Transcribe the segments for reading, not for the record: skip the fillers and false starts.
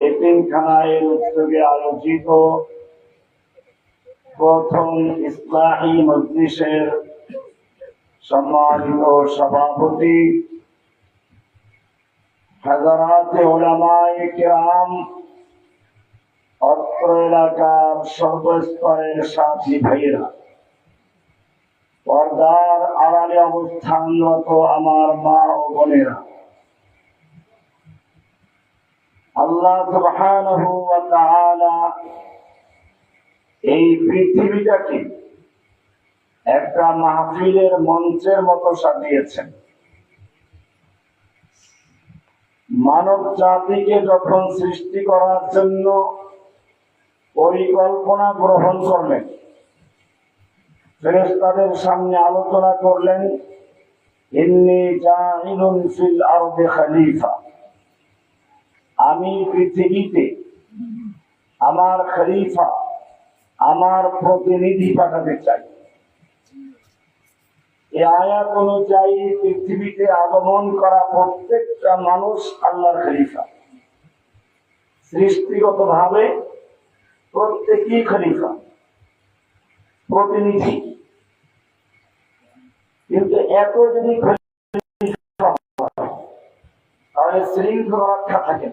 এতিমখানার উদ্যোগে আয়োজিত প্রথম ইসলাহী মজলিসের সম্মানিত সভাপতি হাজারাতে উলামায়ে কেরাম, অত্র এলাকার সর্বস্তরের সাথী ভাইয়েরা, পর্দার আড়ালে অবস্থানরত আমার মা ও বোনেরা, আল্লাহ সুবহানাহু ওয়া তাআলা এই পৃথিবীটাকে একটা মাহফিলের মঞ্চের মতো সাজিয়েছেন। মানব জাতিকে যখন সৃষ্টি করার জন্য পরিকল্পনা গ্রহণ করলেন, ফেরেশতাদের সামনে আলোচনা করলেন, ইন্নী জাইলুন ফিল আরদি খলিফা, আমি পৃথিবীতে আমার খলিফা, আমার প্রতিনিধি পাঠাতে চাই। এই আয়াত অনুযায়ী পৃথিবীতে আগমন করা প্রত্যেকটা মানুষ আল্লাহর খলিফা। সৃষ্টিগত ভাবে প্রত্যেকই খলিফা, প্রতিনিধি। কিন্তু এত যদি তাহলে শৃঙ্খলা রক্ষা থাকে।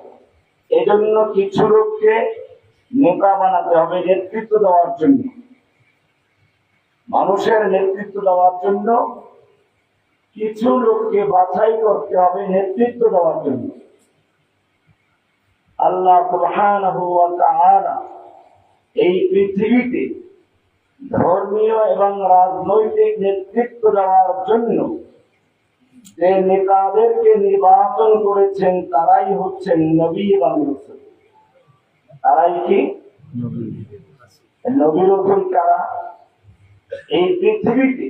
এজন্য কিছু লোককে নেতা বানাতে হবে নেতৃত্ব দেওয়ার জন্য, মানুষের নেতৃত্ব দেওয়ার জন্য কিছু লোককে বাছাই করতে হবে নেতৃত্ব দেওয়ার জন্য। আল্লাহ সুবহানাহু ওয়া তাআলা এই পৃথিবীতে ধর্মীয় এবং রাজনৈতিক নেতৃত্ব দেওয়ার জন্য যে নেতাদেরকে নির্বাচন করেছেন তারাই হচ্ছেন নবী এবং রাসূল। তারাই কি নবী রাসূল? কারা? এই পৃথিবীতে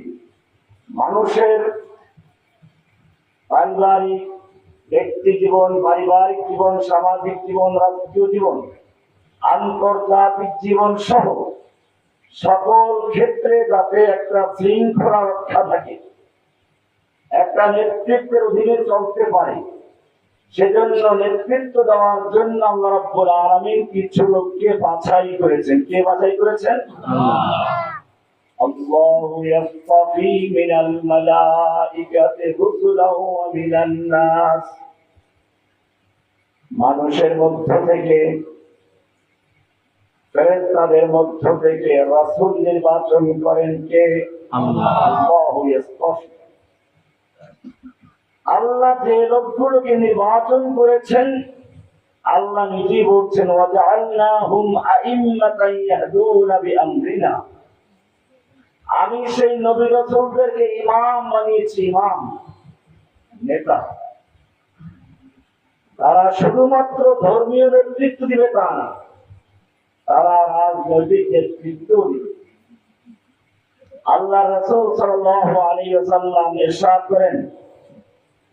মানুষের পারিবারিক ব্যক্তি জীবন, পারিবারিক জীবন, সামাজিক জীবন, রাষ্ট্রীয় জীবন, আন্তর্জাতিক জীবন সহ সকল ক্ষেত্রে যাতে একটা শৃঙ্খলা রক্ষা থাকে, একটা নেতৃত্বের অধীনে চলতে পারে, সেজন্য নেতৃত্ব দেওয়ার জন্য আল্লাহ রাব্বুল আলামিন কিছু লোককে বাছাই করেছেন। কে বাছাই করেছেন? আল্লাহু ইয়াসতাফি মিনাল মালাইকাতি রুসুলাহু ওয়া মিনান নাস, মানুষের মধ্য থেকে, ফেরেশতাদের মধ্য থেকে রাসূল নির্বাচন করেন কে? আল্লাহ। আল্লাহু ইয়াসতাফি, আল্লাহ যে লোকগুলোকে নির্বাচন করেছেন, আল্লাহ নিজেই বলছেন, ওয়াজআলনাহুম আইম্মাতান ইয়াহদুনা বিআমরিনা, আমি সেই নবী রাসূলদেরকে ইমাম বানিয়েছি। ইমাম, নেতা। তারা শুধুমাত্র ধর্মীয় নেতৃত্ব দিবে তা না, তারা রাজনৈতিক নেতৃত্ব দিবে। আল্লাহ রাসূল সাল্লাল্লাহু আলাইহি ওয়াসাল্লাম ইরশাদ করেন,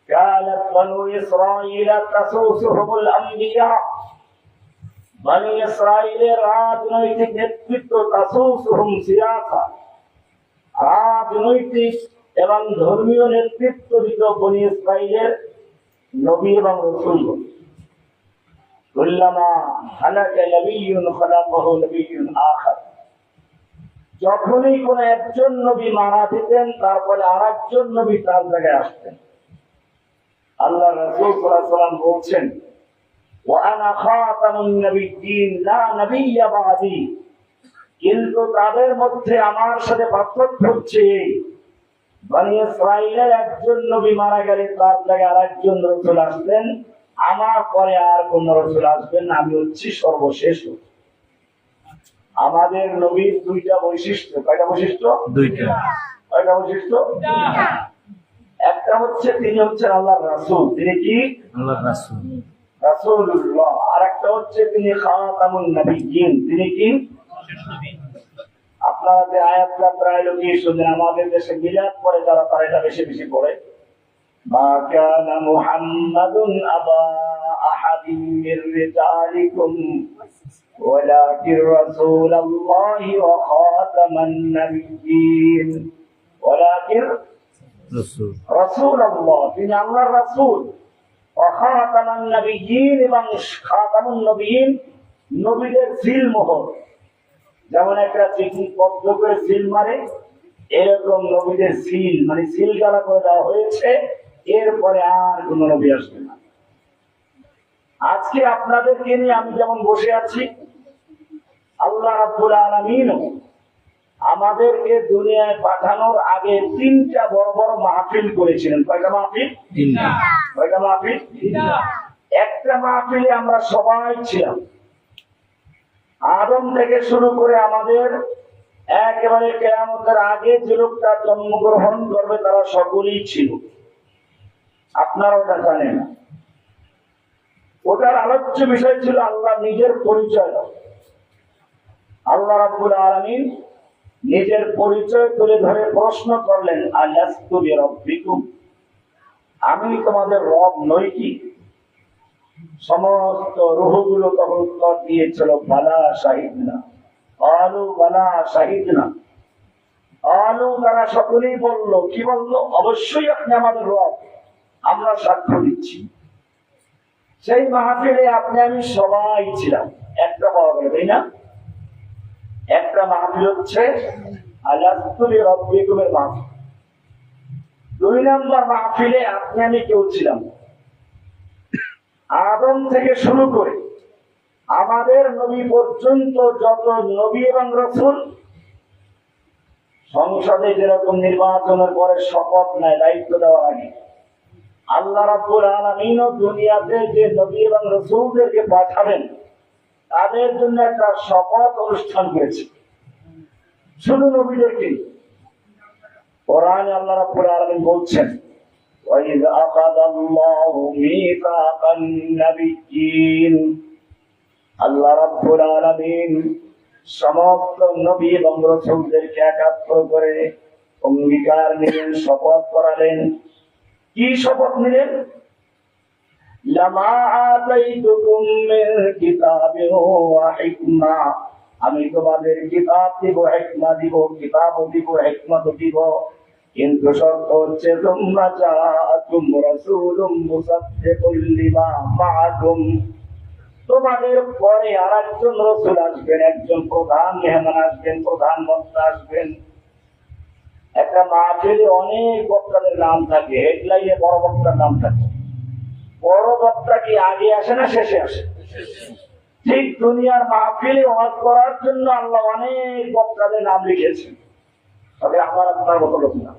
কানাত বানু ইসরাঈল তাসুসুহুমুল আম্বিয়া, বনি ইসরাঈলের রাজনৈতিক নেতৃত্ব, তাসুসুহুম সিয়াসা, রাজনৈতিক এবং ধর্মীয় নেতৃত্ব দিত বনি ইসরাঈলের নবী এবং রাসূল। কুল্লামা হালাকা নবিয়্যুন খালাফাহু নবিয়্যুন আখার, যখনই কোন একজন নবী মারা যেতেন তারপরে আরেকজন নবী তার জায়গায় আসতেন। আল্লাহ রাসূল সাল্লাল্লাহু আলাইহি ওয়াসাল্লাম বলছেন, ওয়া আনা খাতামুন নাবিয়্যিন লা নাবিয়্যা বা'দি, কিন্তু তাদের মধ্যে আমার সাথে পার্থক্য হচ্ছে, বনি ইসরাঈলের একজন নবী মারা গেলে তার জায়গায় আরেকজন রাসূল আসবেন, আমার পরে আর কোন রাসূল আসবেন না, আমি হচ্ছি সর্বশেষ। আমাদের নবীর দুইটা বৈশিষ্ট্য। কয়টা বৈশিষ্ট্য? দুইটা। কয়টা বৈশিষ্ট্য? দুইটা। একটা হচ্ছে তিনি হচ্ছেন আল্লাহর রাসূল। তিনি কি? আল্লাহর রাসূল, রাসূলুল্লাহ। আর একটা হচ্ছে তিনি খাতামুন নাবিয়্যিন। তিনি কি? আপনারা যে আয়াতটা প্রায় লোকই শুনেন, আমাদের দেশে মিলাদ পড়ে যারা, তারা এটা বেশি বেশি পড়ে। মা কানা মুহাম্মাদুন আবা আহাদিন মির রিজালিকুম ওয়ালাকিন রাসূলুল্লাহি ওয়া খাতামান নাবিয়্যিন, ওয়ালাকিন রাসূলুল্লাহ, তিনি আল্লাহর রাসূল খাতামান নবিয়্যিন এবং খাতামুন নবিয়্যিন, নবীদের সিল মোহর। যেমন একটা চিঠি পদ্ম করে সিল মারে, এরকম নবীদের সিল মানে সিল গালা করে দেওয়া হয়েছে। এরপরে আর কোন নবী আসবে না। আজকে আপনাদেরকে নিয়ে আমি যেমন বসে আছি, আল্লাহ রাব্বুল আলামিন আমাদেরকে দুনিয়ায় পাঠানোর আগে 3টা বড় বড় মাহফিল করেছিলেন। কয়টা মাহফিল? 3টা। কয়টা মাহফিল? 3টা। একটা মাহফিলে আমরা সবাই ছিলাম। আদম থেকে শুরু করে আমাদের একেবারে কিয়ামতের আগে যে লোকটা জন্মগ্রহণ করবে তারা সকলেই ছিল। আপনারা ওটা জানেন। ওটার আলোচ্য বিষয় ছিল আল্লাহ নিজের পরিচয়। আল্লাহ রাব্বুল আলামিন নিজের পরিচয় তুলে ধরে প্রশ্ন করলেন, আলাস্তু বিরাব্বিকুম, আমি তোমাদের রব নই কি? সমস্ত রূহগুলো তখন উত্তর দিয়েছিল, বালা শাহিদনা। আলু বালা শাহিদনা। আলু তারা সকলেই বলল, কি বলল? অবশ্যই আপনি আমাদের রব, আমরা সাক্ষ্য দিচ্ছি। সেই মাহফিলে আপনি আমি সবাই ছিলাম। একটা পাওয়া গেল, তাই না? একটা মাহফিল হচ্ছে আলাস্তু বিরাব্বিকুমের মাহফিল। 2 নম্বর মাহফিলে আপনি আমি কেউ ছিলাম। আদম থেকে শুরু করে আমাদের নবী পর্যন্ত যত নবী এবং রাসূল সংসদে যেরকম নির্বাচনের পরে শপথ নেয় দায়িত্ব দেওয়ার আগে, আল্লাহ রাব্বুল আলামিন দুনিয়াতে যে নবী এবং রাসূলদেরকে পাঠাবেন তাদের জন্য একটা শপথ অনুষ্ঠান করেছে। শুধু নবীদেরকে। কোরআনে আল্লাহ রাব্বুল আলামিন বলছেন, وَإِذْ أَخَذَ اللَّهُ مِيثَاقَ النَّبِيِّينَ, আল্লাহ রাব্বুল আলামিন সমস্ত নবী এবং রাসূলদেরকে একাত্র করে অঙ্গীকার নিলেন, শপথ করালেন। কি শপথ নিলেন? লামা আতাইতুকুম মিন কিতাবিন ওয়া হিকমা, আমি তোমাদের কিতাব দিব, হিকমত দিব, কিতাব দিব, হিকমত দিব, কিন্তু শর্ত হচ্ছে তোমরা জাআকুম রাসূলুম মুসাদ্দিকুল লিমা মাআকুম, তোমাদের পরে আরেকজন রাসূল আসবেন, একজন প্রধান মেহমান আসবেন, প্রধান বক্তা আসবেন। একটা মাহফিলে অনেক বক্তাদের নাম থাকে, হেডলাইনে বড় বক্তার নাম থাকে। বড় বক্তা কি আগে আসে না শেষে আসে? ঠিক দুনিয়ার মাহফিলে ওয়াজ করার জন্য আল্লাহ অনেক বক্তাদের নাম লিখেছেন, তবে আমার আপনার মতো লোক না।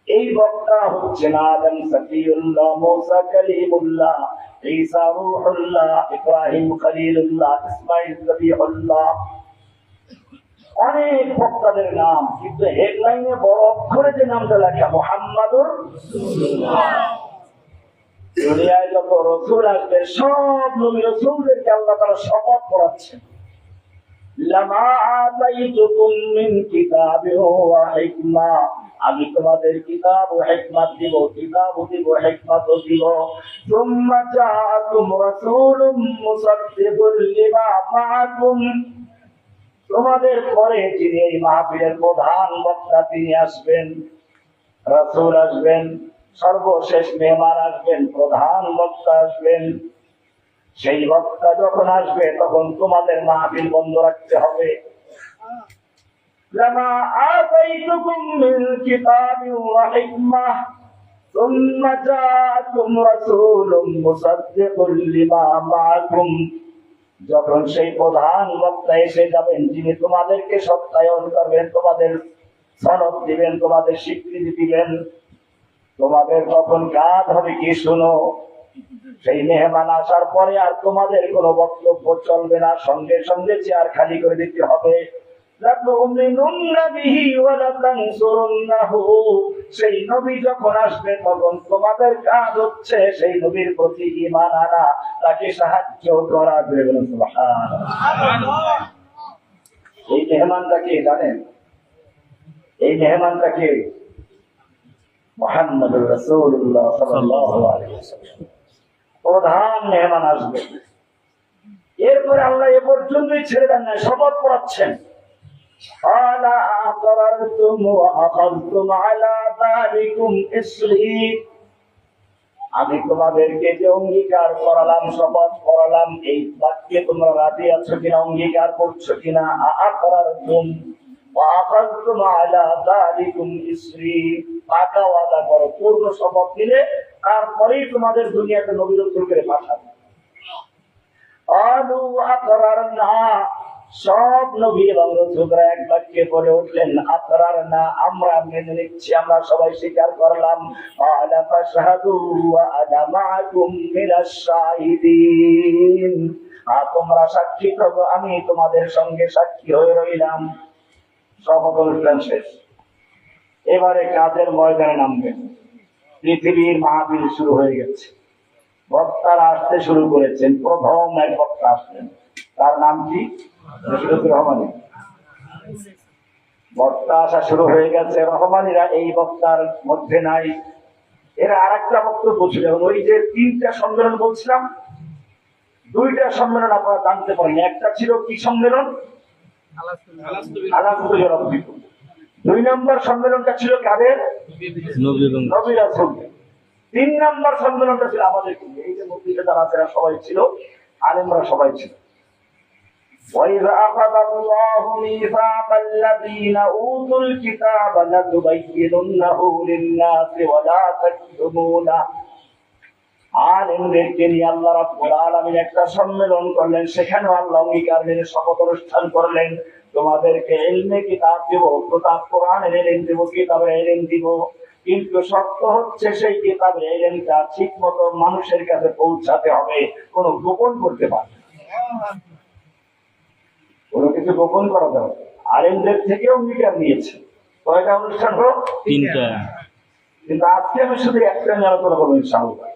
এই বক্তা হচ্ছে আদম সফিউল্লাহ, মুসা কালিমুল্লাহ, ঈসা রূহুল্লাহ, ইব্রাহিম খলিলুল্লাহ, ইসমাঈল জবিহুল্লাহ। অনেক বক্তাদের নাম, কিন্তু হেডলাইনে বড় অক্ষরে যে নামটা লেখা মুহাম্মাদুর রাসূলুল্লাহ। দুনিয়ায় যত রাসূল আসবে সব নবী রাসূলদেরকে আল্লাহ তাআলা শপথ করাচ্ছেন, লামা আতাইতুকুম মিন কিতাবিন ওয়া হিকমা, আমি তোমাদের কিতাব ও হিকমত দিব, কিতাব দিব, হিকমত দিব। সুম্মা জাআকুম রাসূলুম মুসাদ্দিকুল লিমা মাআকুম, তোমাদের পরে যিনি এই মাহফিলের প্রধান বক্তা তিনি আসবেন, রাসূল আসবেন, সর্বশেষ মেহমান আসবেন, প্রধান বক্তা আসবেন। সেই বক্তা যখন আসবে তখন তোমাদের মাহফিল বন্ধ রাখতে হবে। লামা আতাইতুকুম মিন কিতাবিন ওয়া হিকমাহ সুম্মা জাআকুম রাসূলুম মুসাদ্দিকুল লিমা মাআকুম, যখন সেই প্রধান বক্তা এসে যাবেন, যিনি তোমাদেরকে সত্যায়ন করবেন, তোমাদের সনদ দিবেন, তোমাদের স্বীকৃতি দিবেন, তোমাদের তখন কাজ হবে কি শুনো। সেই মেহমান আসার পরে আর তোমাদের কোনো বক্তব্য চলবে না, সঙ্গে সঙ্গে চেয়ার খালি করে দিতে হবে। সেই নবী যখন আসবে তখন তোমাদের কাজ হচ্ছে সেই নবীর প্রতি ঈমান আনা, তাকে সাহায্য করা। এই মেহমানটা কে জানেন? এই মেহমানটা কে? মুহাম্মদুর রাসূলুল্লাহ সাল্লাল্লাহু আলাইহি ওয়াসাল্লাম প্রধান মেহমান আসবে। এরপরে আল্লাহ এ পর্যন্তই ছেড়ে দেন না, শপথ করাচ্ছেন, আলা আকরারতুম ওয়া আখাযতুম আলা যালিকুম ইসরি, আমি তোমাদেরকে যে অঙ্গীকার করালাম, শপথ করালাম, এই বাক্যে তোমরা রাজি আছো কিনা, অঙ্গীকার করছো কিনা? আকরারতুম ওয়া আকালতুম আলা যালিকুম ইসরি, পাকা ওয়াদা করো, পূর্ণ শপথ নিলে তারপরেই তোমাদের দুনিয়াতে নবী রাসূল করে পাঠাবো। আলু আকরারনা, সব নবী এবং রাসূলরা এক বাক্যে বলে উঠলেন আকরারনা, আমরা মেনে নিচ্ছি, আমরা সবাই স্বীকার করলাম। আলা ফাশহাদু ওয়া আনা মাআকুম মিনাশ শাহিদিন, তোমরা সাক্ষী থাকো, আমি তোমাদের সঙ্গে সাক্ষী হয়ে রইলাম। শপথ অনুষ্ঠান শেষ, এবারে কাজের ময়দানে নামবেন। পৃথিবীর মাহফিল শুরু হয়ে গেছে, বক্তারা আসতে শুরু করেছেন। প্রথম এক বক্তা আসলেন, তার নাম কি? রশিদুর রহমানী। বক্তা আসা শুরু হয়ে গেছে, রহমানীরা এই বক্তার মধ্যে নাই। এরা আর একটা বক্তব্য ছিল, ওই যে 3টা সম্মেলন বলছিলাম, 2টা সম্মেলন আপনারা জানতে পারেন। একটা ছিল কি সম্মেলন? আলাস্তুবির রব্বিক। 2 নম্বর সম্মেলনটা ছিল কাদের? নবী রাসূল। 3 নম্বর সম্মেলনটা ছিল আমাদের। এই যে মসজিদে যারা আছে সবাই ছিল, আলেমরা সবাই ছিল। وَإِذْ أَخَذَ اللَّهُ مِيثَاقَ الَّذِينَ أُوتُوا الْكِتَابَ لَتُبَيِّنُنَّهُ لِلنَّاسِ وَلَا تَكْتُمُونَهُ, আলেমদেরকে নিয়ে আল্লাহ রাব্বুল আলামিন একটা সম্মেলন করলেন। সেখানেও আল্লাহ অঙ্গীকার মেনে শপথ অনুষ্ঠান করলেন, তোমাদেরকে ইলমে কিতাব দেব, কিতাব কোরআনের ইলম দেব, কিতাবের ইলম দিব। কিন্তু শর্ত হচ্ছে সেই কিতাবের ইলমটা ঠিক মতো মানুষের কাছে পৌঁছাতে হবে, কোনো গোপন করতে পারবে না, কোনো কিছু গোপন করা যাবে। আলেমদের থেকে অঙ্গীকার নিয়েছে। কয়টা অনুষ্ঠান হোক? 3টা। কিন্তু আজকে আমি শুধু একটা নিয়ে আলোচনা করবো ইনশাআল্লাহ।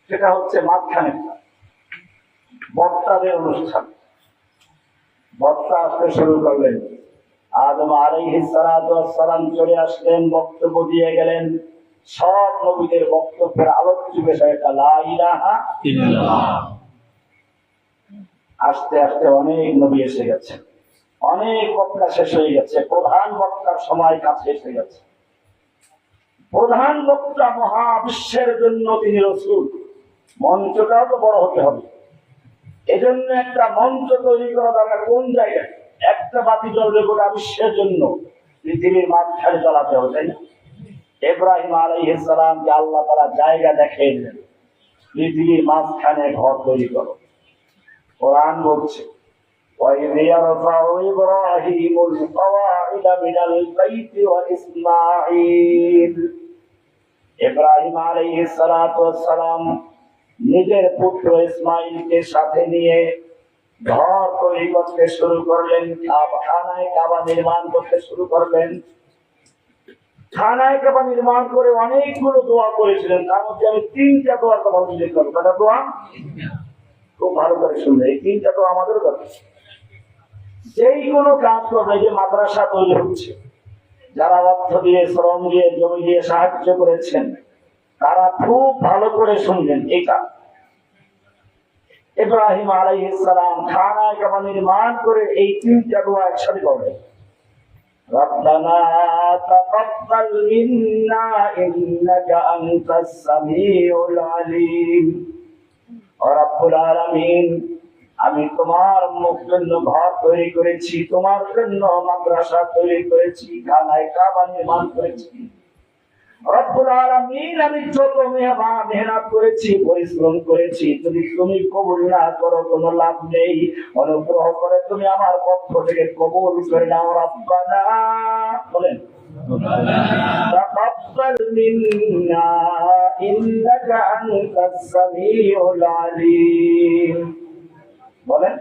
সেটা হচ্ছে মাঝখানে বক্তাদের অনুষ্ঠান। বক্তা আসতে শুরু করলেন, আদম আলাইহিস সালাতু ওয়াস সালাম চলে আসলেন, বক্তব্য দিয়ে গেলেন। সব নবীদের বক্তব্যের আলোচ্য বিষয়টা লা ইলাহা ইল্লাল্লাহ। আস্তে আস্তে অনেক নবী এসে গেছে, অনেক বক্তা শেষ হয়ে গেছে, প্রধান বক্তার সময় কাছে এসে গেছে। প্রধান বক্তা মহাবিশ্বের জন্য তিনি রাসূল, মঞ্চটাও তো বড় হতে হবে। এজন্য একটা মঞ্চ তৈরি করা দরকার। কোন জায়গায়? একটা বাতি জ্বলবে গোটা বিশ্বের জন্য, পৃথিবীর মাঝখানে জ্বলাতে হবে, তাই না? ইব্রাহিম আলাইহিস সালামকে আল্লাহ তাআলা জায়গা দেখিয়ে দিলেন, পৃথিবীর মাঝখানে ঘর তৈরি করো। কোরআন বলছে وَإِذْ يَرْفَعُ إِبْرَاهِيمُ الْقَوَاعِدَ مِنَ الْبَيْتِ وَإِسْمَاعِيلُ, ইব্রাহিম আলাইহিস সালাতু ওয়াস সালাম নিজের পুত্র ইসমাঈলকে সাথে নিয়ে ঘর তৈরি করতে শুরু করলেন, খানায় কাবা নির্মাণ করতে শুরু করলেন। খানায় কাবা নির্মাণ করে অনেকগুলো দোয়া করেছিলেন, তার মধ্যে আমি 3টা দোয়ার কথা উল্লেখ করবো। কয়টা দোয়া? খুব ভালো করে শুনবে, এই 3টা দোয়া আমাদেরও দরকার। যেই কোনো কাজ করবে, যে মাদ্রাসা তৈরি হচ্ছে, যারা অর্থ দিয়ে, শ্রম দিয়ে, জমি দিয়ে সাহায্য করেছেন, তারা খুব ভালো করে শুনবেন। এটা ইব্রাহিম আলাইহিস সালাম খানায় কাবা নির্মাণ করে এই 3টা দোয়া একসাথে করলেন। রব্বানা তাকাব্বাল মিন্না ইন্নাকা আনতাস সামিউল আলিম। ও রব্বুল আলামিন, আমি তোমার মুখ জন্য ঘর তৈরি করেছি, তোমার জন্য মাদ্রাসা তৈরি করেছি, খানায় কাবা নির্মাণ করেছি। রব্বুল আলামিন, আমি যত মেহনত করেছি, পরিশ্রম করেছি, যদি তুমি কবুল না করো কোনো লাভ নেই। অনুগ্রহ করে তুমি আমার পক্ষ থেকে কবুল করে নাও। রব্বানা, বলেন, তাকাব্বাল মিন্না ইন্নাকা আনতাস সামিউল আলিম। বলেন,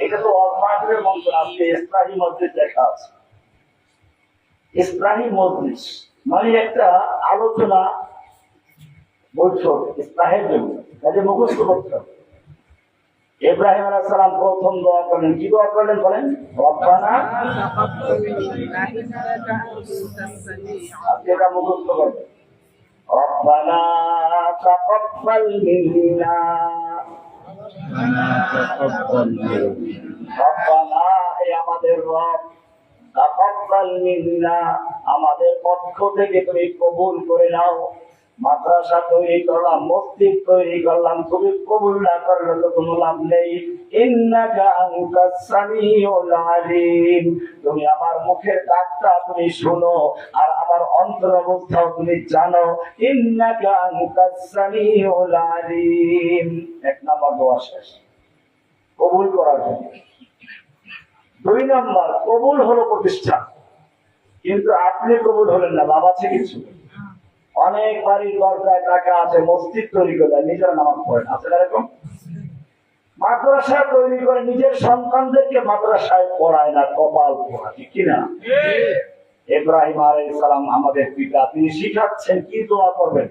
এটা তো অল্পাটের মন্ত্র। আজকে ইসলাহি মসজিদ লেখা আছে। ইসলাহি মজলিস মানে একটা আলোচনা বৈঠক ইসলাহের জন্য, কাজে মুখস্থ করতে হবে। ইব্রাহিম আলাইহিস সালাম প্রথম দোয়া করলেন, কি দোয়া করলেন বলেন? রব্বানা, আজকে এটা মুখস্থ করবেন। রব্বানা তাকাব্বাল মিন্না, রব্বানা, হে আমাদের রব, তাকাব্বাল মিন্না, আমাদের পক্ষ থেকে তুমি কবুল করে নাও। মাদ্রাসা তৈরি করলাম, মসজিদ তৈরি করলাম, তুমি কবুল না করলে তো কোনো লাভ নেই। ইন্নাকা আনতাস সামিউল আলিম, তুমি আমার মুখের ডাকটা তুমি শোনো আর আমার অন্তর অবস্থাও তুমি জানো। ইন্নাকা আনতাস সামিউল আলিম। এক নম্বর দোয়া শেষ, কবুল করার জন্য। দুই নম্বর, কবুল হলো প্রতিষ্ঠা, কিন্তু আপনি কবুল হলেন না, লাভ আছে কিছু? অনেক বাড়ির দরজায় টাকা আছে, মসজিদ তৈরি করে নিজের নামাজ পড়েন, আছে না এরকম? মাদ্রাসা তৈরি করে নিজের সন্তানদেরকে মাদ্রাসায় পড়ায় না, কপাল পড়া, ঠিক কিনা? ইব্রাহিম আলাইহিস সালাম আমাদের পিতা, তিনি শিখাচ্ছেন কি দোয়া করবেন।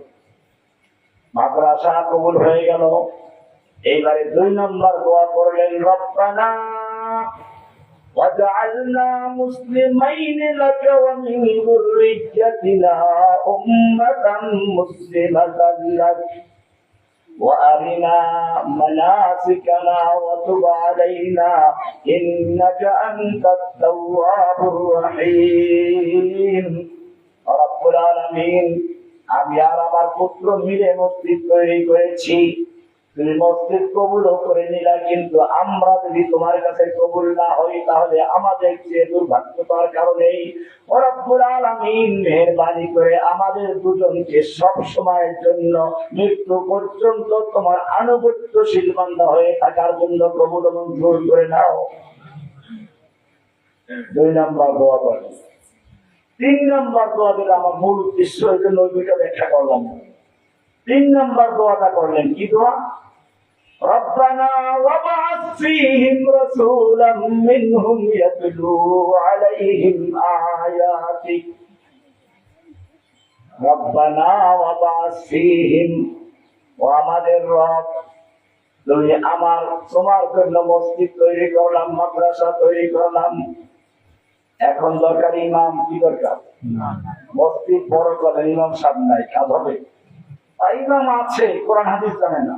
মাদ্রাসা কবুল হয়ে গেল, এইবারে দুই নম্বর দোয়া করলেন, রব্বানা وَجَعَلْنَا مُسْلِمَيْنِ لَكَ وَمِنْ ذُرِّيَّتِنَا أُمَّةً مُسْلِمَةً لَكَ وَأَرِنَا مَنَاسِكَنَا وَتُبْ عَلَيْنَا إِنَّكَ أَنْتَ التَّوَّابُ الرَّحِيمُ। রব্বুল আলামিন, আমি আর আমার পুত্র মিলে মসজিদ তৈরি করেছি, তুমি মসজিদ কবুল করে নিলা, কিন্তু আমরা যদি তোমার কাছে কবুল না হই তাহলে আমাদের যে দুর্ভাগ্যতার কারণে রব্বুল আলামিন মেহেরবানি করে আমাদের দুজনকে সব সময়ের জন্য মৃত্যু পর্যন্ত তোমার আনুগত্যশীল বান্দা হয়ে থাকার জন্য কবুল মঞ্জুর করে নাও। দুই নম্বর দোয়া করেন। তিন নম্বর দোয়া দিলে আমার মূল উদ্দেশ্য, এই জন্য ওই দুইটা ব্যাখ্যা করলাম। তিন নম্বর দোয়াটা করলেন কি দোয়া? ربنا وابعث فيهم رسولا منهم يتلو عليهم آياتك ربنا وابعث فيهم, ও আমাদের রব, তুমি আমার তোমার জন্য মসজিদ তৈরি করলাম, মাদ্রাসা তৈরি করলাম, এখন দরকার ইমাম। কি দরকার? মসজিদ বড় করলেন, ইমাম সাহেব নাই, কাজ হবে? ইমাম আছে, কোরআন হাদিস জানে না,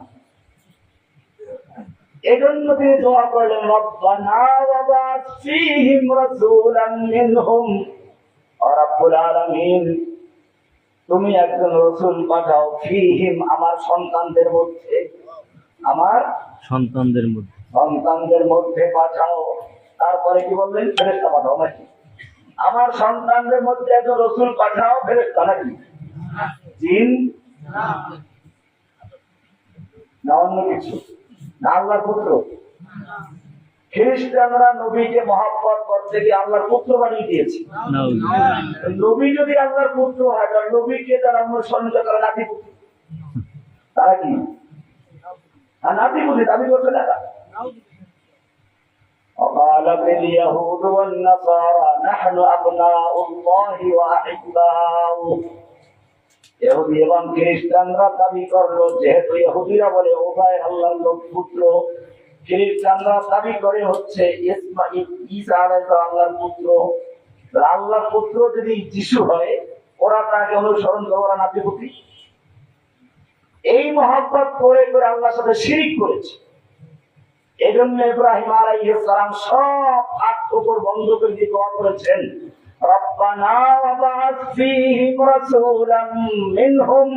এজন্য তিনি দোয়া করলেন, রব্বানা ওয়াবা'আথ ফীহিম রাসূলাম মিনহুম, ও রব্বুল আলামিন, তুমি একজন রাসূল পাঠাও, ফীহিম, আমার সন্তানদের মধ্যে, আমার সন্তানদের মধ্যে পাঠাও। তারপরে কি বললেন? ফেরেশতা পাঠাও নাকি? আমার সন্তানদের মধ্যে একজন রাসূল পাঠাও, ফেরেশতা নাকি? জিন না অন্য কিছু? না আল্লাহর পুত্র? খ্রিস্টানরা নবীকে মহব্বত করতে গিয়ে আল্লাহর পুত্র বানিয়ে দিয়েছে। নবী যদি আল্লাহর পুত্র হয়, তাহলে নবীকে তারা অনুসরণ করে, তারা নাতিপুতি। তারা কি নাতিপুতি দাবি করছে না? وقالت اليهود والنصارى نحن أبناء الله وأحباؤه, ইহুদি এবং খ্রিস্টানরা দাবি করলো, যেহেতু ইহুদিরা বলে উভয় আল্লাহর পুত্র, খ্রিস্টানরা দাবি করে হচ্ছে ঈসা আলাইহিস সালাম আল্লাহর পুত্র। আল্লাহর পুত্র যদি যিশু হয়, ওরা তাকে অনুসরণ করে, ওরা নাতিপুতি। এই মহব্বত করে করে আল্লাহর সাথে শিরিক করেছে। এই জন্য ইব্রাহিম আলাইহিস সালাম সব হাত উপর বন্ধ করে দিয়ে দোয়া করেছেন, রব্বানা ওয়াবা'আথ ফীহিম রাসূলাম মিনহুম,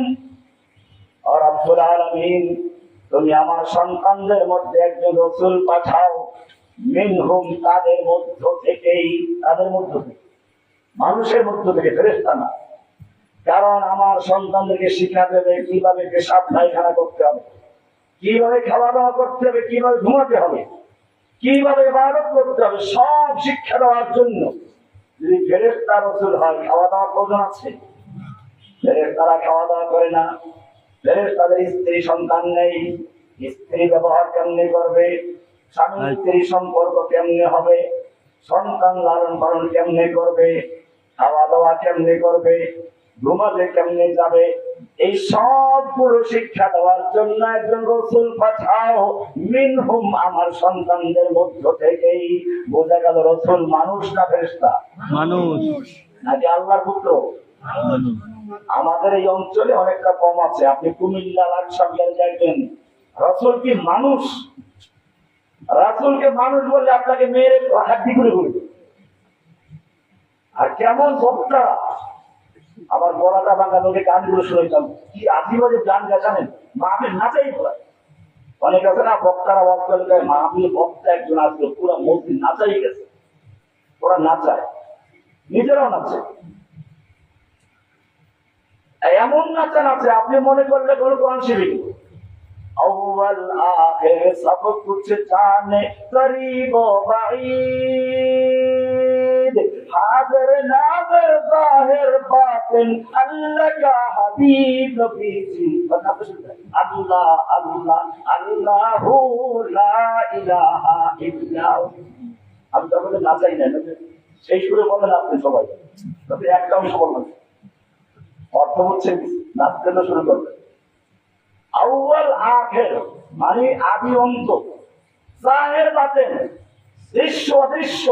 ও রব্বুল আলামিন, তুমি আমার সন্তানদের মধ্যে একজন রাসূল পাঠাও, মিনহুম, তাদের মধ্য থেকেই, তাদের মধ্য থেকে, মানুষের মধ্য থেকে, ফেরেশতা না। কারণ আমার সন্তানদেরকে শিক্ষা দেবে কিভাবে পেশাব পায়খানা করতে হবে, কিভাবে খাওয়া দাওয়া করতে হবে, কিভাবে ঘুমাতে হবে, কিভাবে ইবাদত করতে হবে, সব শিক্ষা দেওয়ার জন্য যদি ফেরেশতা রাসূল হয়, খাওয়া দাওয়া প্রয়োজন আছে? ফেরেশতারা খাওয়া দাওয়া করে না, ফেরেশতাদের স্ত্রী সন্তান নেই, স্ত্রী ব্যবহার কেমনে করবে, স্বামী স্ত্রী সম্পর্ক কেমনে হবে, সন্তান লালন পালন কেমনে করবে, খাওয়া দাওয়া কেমনে করবে, ঘুমাতে কেমনে যাবে, এই সবগুলো শিক্ষা দেওয়ার জন্য একজন রাসূল পাঠাও, মিনহুম, আমার সন্তানদের মধ্য থেকেই। বোঝা গেল রাসূল মানুষ না ফেরেশতা? মানুষ। নাকি আল্লাহর পুত্র? আমাদের এই অঞ্চলে অনেকটা কম আছে, আপনি কুমিল্লা লাকসাম দেখবেন রাসূল কি মানুষ? রাসূলকে মানুষ বললে আপনাকে মেরে হাড্ডি করে বলবে। আর কেমন বক্তারা, আবার গলাটা ভাঙা লোকে গানগুলো শুনেছিলাম, কি আদিবাজে গান গাছানেন, মাহফিল নাচাই পড়া। অনেক আছে না বক্তারা বক্তা মাহফিল বক্তা একজন আসলো, পুরো মসজিদ নাচাই গেছে, ওরা নাচায়, নিজেরাও নাচে, এমন নাচা নাচে আপনি মনে করলে কোনো কোরআন শিবির। अव्वल आखिर सब कुछ जाने करीब बाईद हाजिर नाज़िर ज़ाहिर बातिन अल्लाह का हबीब बीजी अल्लाह अल्लाह अल्लाहु ला इलाहा इल्लाहु। আমি তো আপনাদের নাচাই না, সেই সুরে বলেন আপনি সবাই, তবে একটা অংশ বলবেন, অর্থ হচ্ছে নাচতে শুরু করবেন। আউয়াল আখির মানে আদি অন্ত, জাহির বাতিন দৃশ্য অদৃশ্য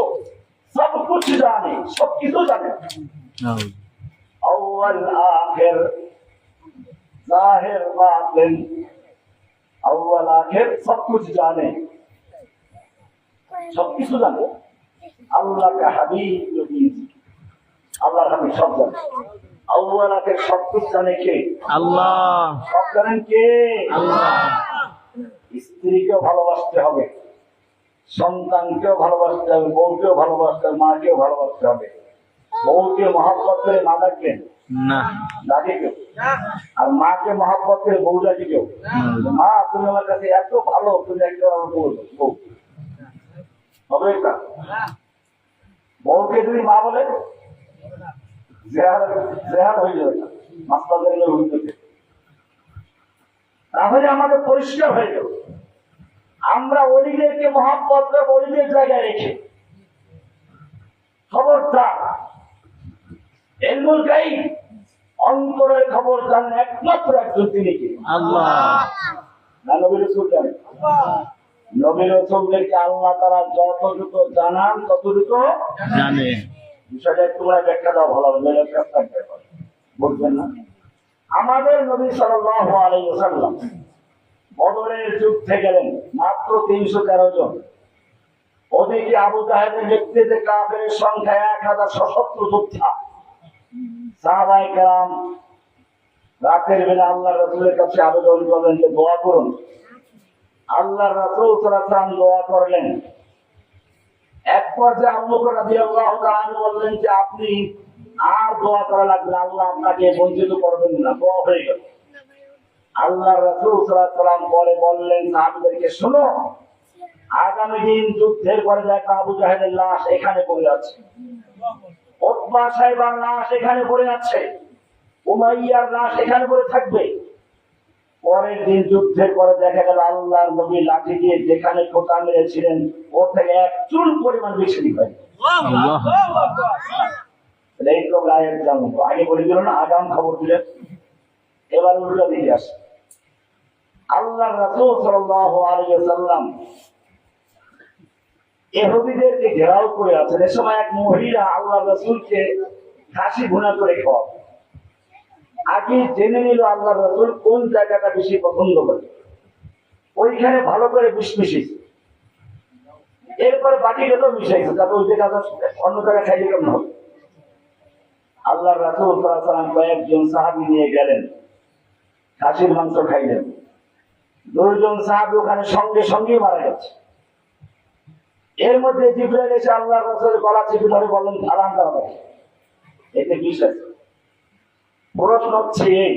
সব কিছু জানে, সব কিছু জানে। আউয়াল আখির জাহির বাতিন, আউয়াল আখির সব কিছু জানে, সব কিছু জানে। আল্লাহ কা হাবিব নবী, আল্লাহর হাবিব সব জানে। আউয়াল আখির সব কিছু জানে কে? আল্লাহ। সব জানেন কে? আল্লাহ। স্ত্রীকেও ভালোবাসতে হবে, সন্তানকেও ভালোবাসতে হবে, বউকেও ভালোবাসতে হবে, মাকেও ভালোবাসতে হবে। বউকে মহব্বত করে মা ডাকবেন না, ডাকে কেউ? আর মাকে মহব্বত করে বউ ডাকে কেউ? মা তুমি আমার কাছে এত ভালো, তুমি একটা আমার বউ হবে এটা? বউকে যদি মা বলে জেহাদ হয়ে যাবে, মাসলাদের হইতে, তাহলে আমাদের পরিষ্কার হয়ে গেল আমরা অলিদেরকে মহব্বত করবো অলিদের জায়গায় রেখে। খবরদার, ইলমুল গায়ব অন্তরের খবর জানেন একমাত্র একজন, তিনি কে? আল্লাহ। না নবী রাসূল জানেন? নবী রাসূলদেরকে আল্লাহ তাআলা যতটুকু জানান ততটুকু জানে। বিষয়টা তোমরা ব্যাখ্যা দাও ভালো হবে, বুঝবেন না? আমাদের নবী সাল্লাল্লাহু আলাইহি ওয়াসাল্লাম বদরের যুদ্ধে গেলেন মাত্র 313 জন। ওদিকে আবু জাহেলের নেতৃত্বে কাফেরের সংখ্যা 1000 সশস্ত্র যোদ্ধা। সাহাবায়ে কেরাম রাতের বেলা আল্লাহর রাসূলের কাছে আবেদন করলেন যে দোয়া করুন। আল্লাহর রাসূল সাল্লাল্লাহু আলাইহি ওয়াসাল্লাম দোয়া করলেন। এক পর্যায়ে আবু বকর রাদিয়াল্লাহু তাআলা বললেন যে আপনি আর দোয়া করা লাগবে না, আল্লাহ আপনাকে বঞ্চিত করবেন না, দোয়া হয়ে গেল। আল্লাহর রাসূল সাল্লাল্লাহু আলাইহি ওয়াসাল্লাম পরে বললেন সাহাবীদেরকে, শোনো, আগামী দিন যুদ্ধের পরে দেখা আবু জাহেলের লাশ এখানে পড়ে আছে, উতবা সাহেবের লাশ এখানে পড়ে আছে, উমাইয়ার লাশ এখানে পড়ে থাকবে। পরের দিন যুদ্ধের পরে দেখা গেল আল্লাহর নবী লাঠি দিয়ে যেখানে খোঁচা মেরেছিলেন ওর থেকে এক চুল পরিমাণ বেশি হয়। এই তো গায়ের জানো, আগে বলে দিল না, আগাম খবর দিলেন, এবার উল্টো দিকে আসে। আল্লাহর রাসূল সাল্লাল্লাহু আলাইহি ওয়াসাল্লাম ইহুদীদেরকে ঘেরাও করে আছেন। এ সময় এক মহিলা আল্লাহর রাসূলকে খাসি ভুনা করে খাওয়া। আগে জেনে নিল আল্লাহর রাসূল কোন জায়গাটা বেশি পছন্দ করে, ওইখানে ভালো করে বিষ মিশিয়েছে, এরপরে বাকিগুলো মিশাইছে যাতে ওই জায়গাটা অন্য জায়গায় খাইলে কেমন হবে। আল্লাহর রাসূল সাল্লাল্লাহু আলাইহি ওয়াসাল্লাম কয়েকজন সাহাবী নিয়ে গেলেন, খাসির মাংস খাইলেন। 2 জন সাহাবী ওখানে সঙ্গে সঙ্গেই মারা গেছে। এর মধ্যে জিবরাইল এসে আল্লাহর রাসূলের গলা চেপে ধরে বললেন, আরাম করো, এতে বিষ আছে। প্রশ্ন হচ্ছে এই,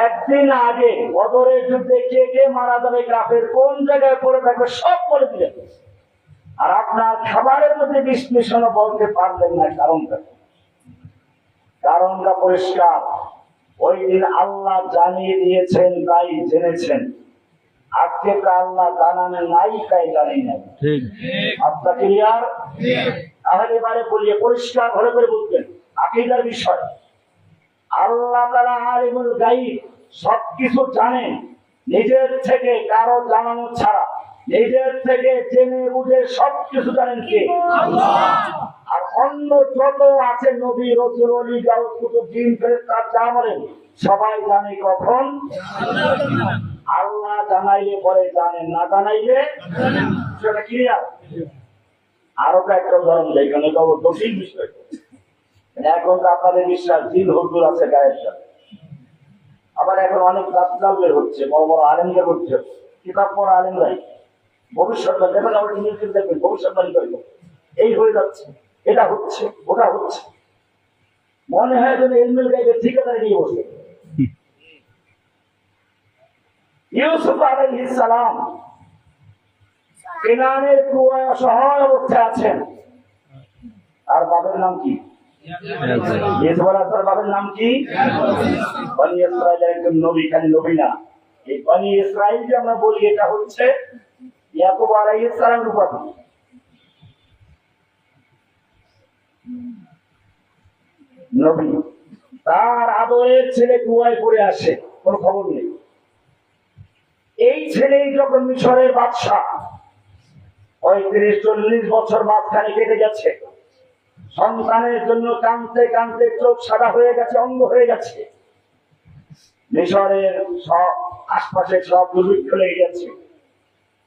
একদিন আগে বদরের যুদ্ধে কে কে মারা যাবে, কাফের কোন জায়গায় পড়ে থাকবে সব বলে দিলেন, আর আপনার খাবারের মধ্যে বিষ মিশানো বলতে পারলেন না। কারণটা পরিষ্কার, ওই দিন আল্লাহ জানিয়ে দিয়েছেন তাই জেনেছেন, আজকে তো আল্লাহ জানানো নাই তাই জানি না। আপনার ক্লিয়ার? তাহলে এবারে বলিয়ে পরিষ্কার ঘরে করে বুঝবেন আকীদার বিষয়। আল্লাহ তাআলা আলিমুল গায়ব, সবকিছু জানেন, নিজের থেকে কারো জানানো ছাড়া, নিজের থেকে জেনে বুঝে সবকিছু জানেন কে? আল্লাহ। আর অন্য যত আছে নবী, রাসূল, ওলি, গাউস, কুতুব, জিন, ফেরেশতা যা বলেন সবাই জানে কখন? আল্লাহ জানাইলে পরে জানেন, না জানাইলে সেটা ক্লিয়ার। আরো একটা উদাহরণ দেয়, কারণ এটা জটিল বিষয়। এখন তো আপনাদের বিশ্বাস জিন হুজুর আছে গায়ের সাথে। আবার এখন অনেক রাজকাল বের হচ্ছে, বড় বড় আলেম বের হচ্ছে, কিতাব পড়া আলেম নাই, ভবিষ্যৎবাণী দেখেন, আমরা ইংরেজি দেখবেন ভবিষ্যৎবাণী করব, এই হয়ে যাচ্ছে, এটা হচ্ছে, ওটা হচ্ছে, মনে হয় যেন এলমেল গাইবে ঠিকাদারি নিয়ে বসে। ইউসুফ আলাইহিস সালাম কেনানের কুয়ায় অসহায় অবস্থায় আছেন। আর বাবার নাম কি? ইউসুফ আলাইহিস সালাম বাবার নাম কি? বনি ইসরাইলের একজন নবী, খালি নবী না, এই বনি ইসরাইল যে আমরা বলি এটা হচ্ছে ইয়াকুব আলাইহিস সালামের উপাধি। নবী, তার আদরের ছেলে কুয়ায় পড়ে আসে, কোনো খবর নেই। এই ছেলেই যখন মিশরের বাদশা, 35-40 বছর মাঝখানে কেটে গেছে, সন্তানের জন্য কাঁদতে কাঁদতে চোখ সাদা হয়ে গেছে, অন্ধ হয়ে গেছে, মিশরের সব আশপাশে সব দুর্ভিক্ষ লেগে গেছে,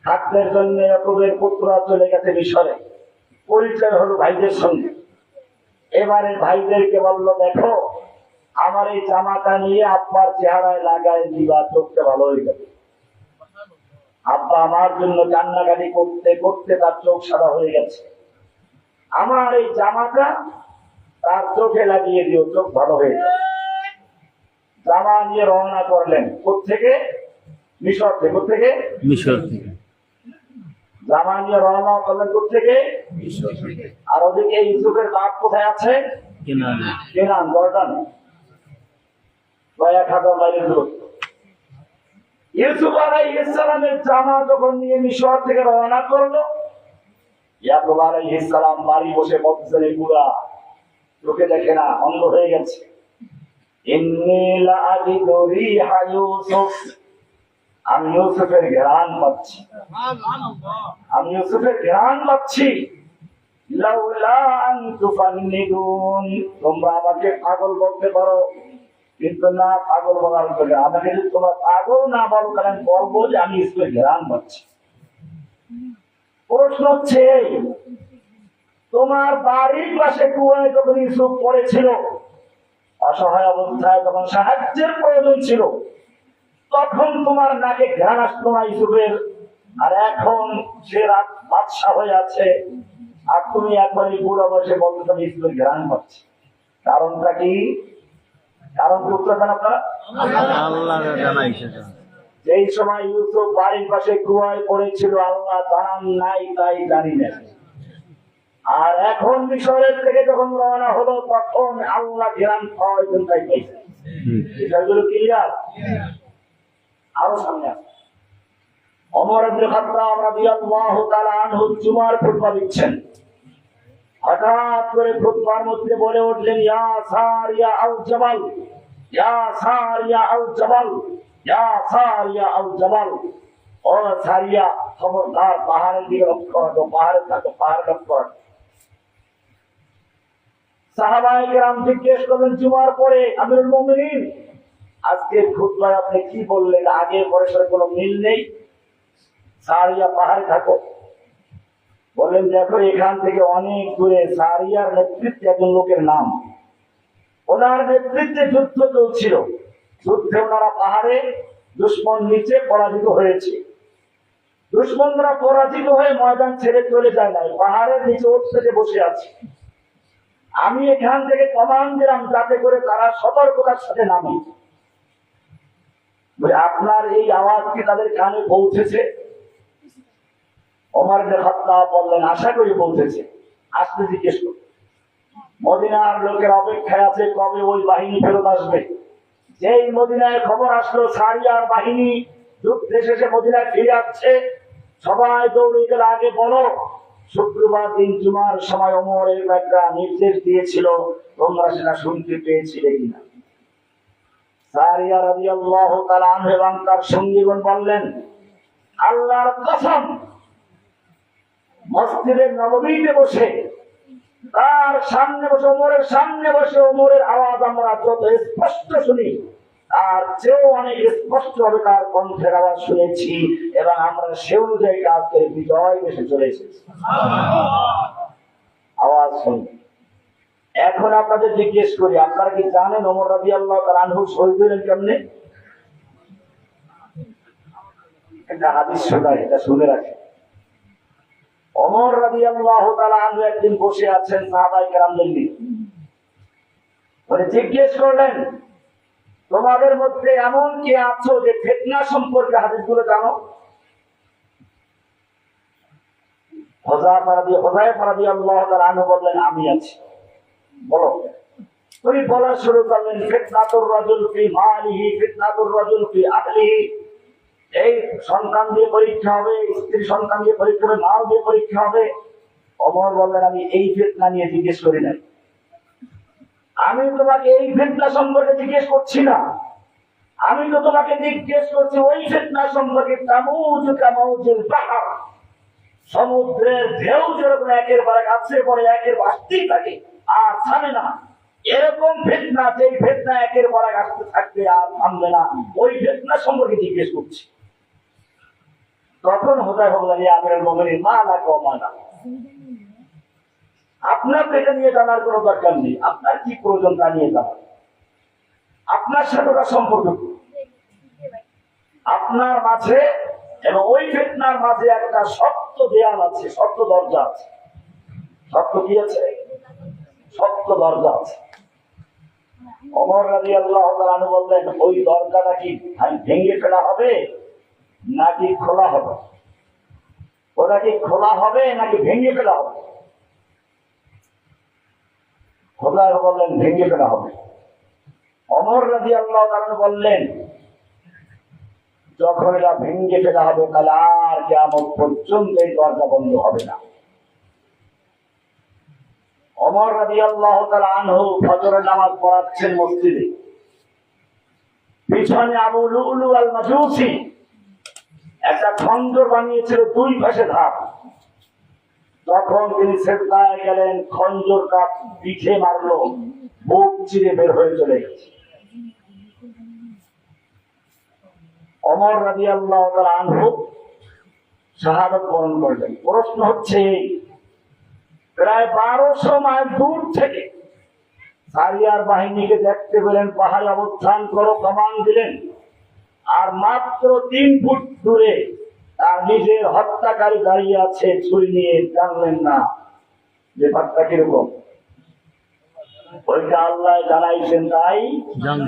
খাদ্যের জন্য ইয়াকুবের পুত্ররা চলে গেছে মিশরে। পরিচয় হলো ভাইদের সঙ্গে। এবারে ভাইদেরকে বললো, দেখো আমার এই জামাটা নিয়ে আব্বার চেহারায় লাগায় দিবা, চোখটা ভালো হয়ে যাবে। আব্বা আমার জন্য কান্নাকাটি করতে করতে তার চোখ সাদা হয়ে গেছে, আমার এই জামাটা তার চোখে লাগিয়ে দিও, চোখ ভালো হয়ে যাবে। জামা নিয়ে রওনা করলেন কোত্থেকে? মিশর থেকে। কোত্থেকে? মিশর থেকে। জামা নিয়ে রওনা করলেন কোত্থেকে? আর ওদিকে ইউসুফের বাপ কোথায় আছে? কেনানে। কেনান, জর্ডান, 1,000 মাইলের দূরত্ব। ইউসুফ আলাইহিস সালামের জামা যখন নিয়ে মিশর থেকে রওনা করলো, ইয়াকুব আলাইহিস সালাম বাড়ি বসে বলতেছেন, পুরা চোখে দেখে না, অন্ধ হয়ে গেছে। ইন্নী লাআজিদু রিহা ইউসুফ, আমি ইউসুফের ঘ্রাণ পাচ্ছি, আমি ইউসুফের ঘ্রাণ পাচ্ছি। লাউলা আন তুফান্নিদুন, তোমরা আমাকে পাগল বলতে পারো, কিন্তু না, পাগল বলার করে আমাকে যদি তোমরা পাগল না বলো, কারণ বলবো যে আমি ইউসুফের ঘ্রাণ পাচ্ছি। প্রশ্ন হচ্ছে, তোমার বাড়ির পাশে কুয়ায় যখন ইউসুফ পড়েছিল, অসহায় অবস্থায় যখন সাহায্যের প্রয়োজন ছিল, তখন তোমার নাকে ঘ্রাণ আসতো না ইউসুফের, আর এখন সে রাত বাদশা হয়ে আছে, আর তুমি একবারই বুড়ো বসে বলতে তুমি ইউসুফের ঘ্রাণ পাচ্ছি। কারণটা কি? কারণ উত্তর দেন আপনারা? আল্লাহ জানাই সেটা। যেই সময় ইউসুফ বাড়ির পাশে কুয়ায় পড়েছিল, আল্লাহ জানান নাই, তাই জানি না। আর এখন মিশরের থেকে যখন রওনা হলো, তখন আল্লাহ ঘ্রাণ পাওয়ার জন্য তাই পাইছে। বিষয়গুলো ক্লিয়ার? আরো সামনে আসে। ওমর ইবনে খাত্তাব রাদিয়াল্লাহু তাআলা আনহু জুমার খুতবা দিচ্ছেন, হঠাৎ করে খুতবার মধ্যে বলে উঠলেন, ইয়া সারিয়া আল জাবাল, ইয়া সারিয়া আল জাবাল, ইয়া সারিয়া আল জাবাল। ও সারিয়া, খবরদার পাহাড়ের দিকে লক্ষ্য করো, পাহাড়ে থাকো, পাহাড় লক্ষ্য করো। সাহাবায়ে কেরাম জিজ্ঞেস করলেন জুমার পরে, আমিরুল মুমিনিন আজকে খুতবায় আপনি কি বললেন, আগে পরের সাথে কোনো মিল নেই, সারিয়া পাহাড়ে থাকো। বললেন, দেখো এখান থেকে অনেক দূরে সারিয়ার নেতৃত্বে একজন লোকের নাম, ওনার নেতৃত্বে যুদ্ধ চলছিল, যুদ্ধে ওনারা পাহাড়ে, দুশমন নিচে পরাজিত হয়েছে। দুশমনরা পরাজিত হয়ে ময়দান ছেড়ে চলে যায় নাই, পাহাড়ের নিচে উঠতে বসে আছে। আমি এখান থেকে কমান্ড দিলাম যাতে করে তারা সতর্কতার সাথে নামে। আপনার এই আওয়াজ কি তাদের কানে পৌঁছেছে? ওমর ইবনে খাত্তাব বললেন, আশা করি পৌঁছেছে, আসতে জিজ্ঞেস করুন। মদিনার লোকের অপেক্ষায় আছে কবে ওই বাহিনী ফেরত আসবে। যেই মদিনায় খবর আসলো সারিয়ার বাহিনী যুদ্ধে শেষে মদিনায় ফিরে আসছে, সবাই দৌড়ে গেলে আগে বলো, শুক্রবার দিন জুমার সময় ওমরের একটা নির্দেশ দিয়েছিল, তোমরা সেটা শুনতে পেয়েছিলে কিনা? সারিয়া রাদিয়াল্লাহু তাআলা আনহু এবং তার সঙ্গীগণ বললেন, আল্লাহর কসম, মসজিদে নববীতে বসে, তার সামনে বসে, ওমরের সামনে বসে ওমরের আওয়াজ আমরা যত স্পষ্ট শুনি, তার চেয়েও অনেক স্পষ্ট ভাবে তার কণ্ঠের আওয়াজ শুনেছি, এবং আমরা সে অনুযায়ী কাজ করে বিজয় দেশে চলে এসেছি। আওয়াজ শুনি। এখন আপনাদের জিজ্ঞেস করি, আপনারা কি জানেন ওমর রাদিয়াল্লাহু তাআলা আনহু শহীদ হলেন কেমনে? একটা হাদিস শোনাই, এটা শুনে রাখেন। ওমর রাদিয়াল্লাহু তাআলা আনহু একদিন বসে আছেন সাহাবায়ে কেরামদের নিয়ে, উনি জিজ্ঞেস করলেন, তোমাদের মধ্যে এমন কে আছো যে ফিতনা সম্পর্কে হাদিসগুলো জানো? হুযায়ফা রাদিয়াল্লাহু তাআলা আনহু বললেন, আমি আছি। বলো। উনি বলা শুরু করলেন, ফিতনাতুর রাজুল ফি মালিহি, ফিতনাতুর রাজুল ফি আহলিহি। এই সন্তান দিয়ে পরীক্ষা হবে, স্ত্রী সন্তান দিয়ে পরীক্ষা হবে, মাও দিয়ে পরীক্ষা হবে। ওমর বললেন, আমি এই ফিতনা নিয়ে জিজ্ঞেস করি নাই, আমি তোমাকে এই ফিতনা সম্পর্কে জিজ্ঞেস করছি না, আমি তো তোমাকে জিজ্ঞেস করছি ওই ফিতনা সম্পর্কে। তামুজ কামাউজিল বাহর, সমুদ্রের ঢেউ যেরকম একের পর এক আছে পরে একের আসতেই থাকে আর থামে না, এরকম ফিতনা, যেই ফিতনা একের পর এক আসতে থাকবে আর থামবে না, ওই ফিতনা সম্পর্কে জিজ্ঞেস করছি। তখন হুযায়ফা বললেন, ইয়া আমিরুল মুমিনিন, মা লাকা ওয়া মা লানা, আপনার তো এটা নিয়ে জানার কোনো দরকার নেই, আপনার কি প্রয়োজন তা নিয়ে জানার, আপনার সাথে ওটা সম্পর্ক কি? আপনার মাঝে এবং ওই ফিতনার মাঝে একটা শক্ত দেয়াল আছে, শক্ত দরজা আছে। শক্ত কি আছে? শক্ত দরজা আছে। ওমর রাদিয়াল্লাহু তাআলা আনহু বললেন, ওই দরজাটা কি ভেঙে ফেলা হবে নাকি খোলা হবে? ওটা কি খোলা হবে নাকি ভেঙে ফেলা হবে? হুযায়ফা বললেন, ভেঙে ফেলা হবে। ওমর রাদিয়াল্লাহু তাআলা আনহু বললেন, যখন এটা ভেঙে ফেলা হবে তাহলে আর কিয়ামত পর্যন্ত এই দরজা বন্ধ হবে না। ওমর রাদিয়াল্লাহু তাআলা আনহু ফজরের নামাজ পড়াচ্ছেন মসজিদে, পিছনে আবু লুলু আল মাজুসি একটা খঞ্জর বানিয়েছিল, দুই পাশে ধাপ। তখন তিনি সেজদায় গেলেন, খঞ্জরটা পিঠে মারলো, বুক চিরে বের হয়ে চলে গেছে। ওমর রাদিয়াল্লাহু তাআলা আনহু শাহাদাত বরণ করলেন। প্রশ্ন হচ্ছে, প্রায় 1200 মাইল দূর থেকে সারিয়ার বাহিনীকে দেখতে পেলেন, পাহাড়ে অবস্থান করো, কমান দিলেন, আর মাত্র 3 ফুট দূরে তার নিজের হত্যাকারী দাঁড়িয়ে আছে ছুরি নিয়ে, জানলেন না ব্যাপারটা কিরকম? ওইটা আল্লাহ জানাইছেন তাই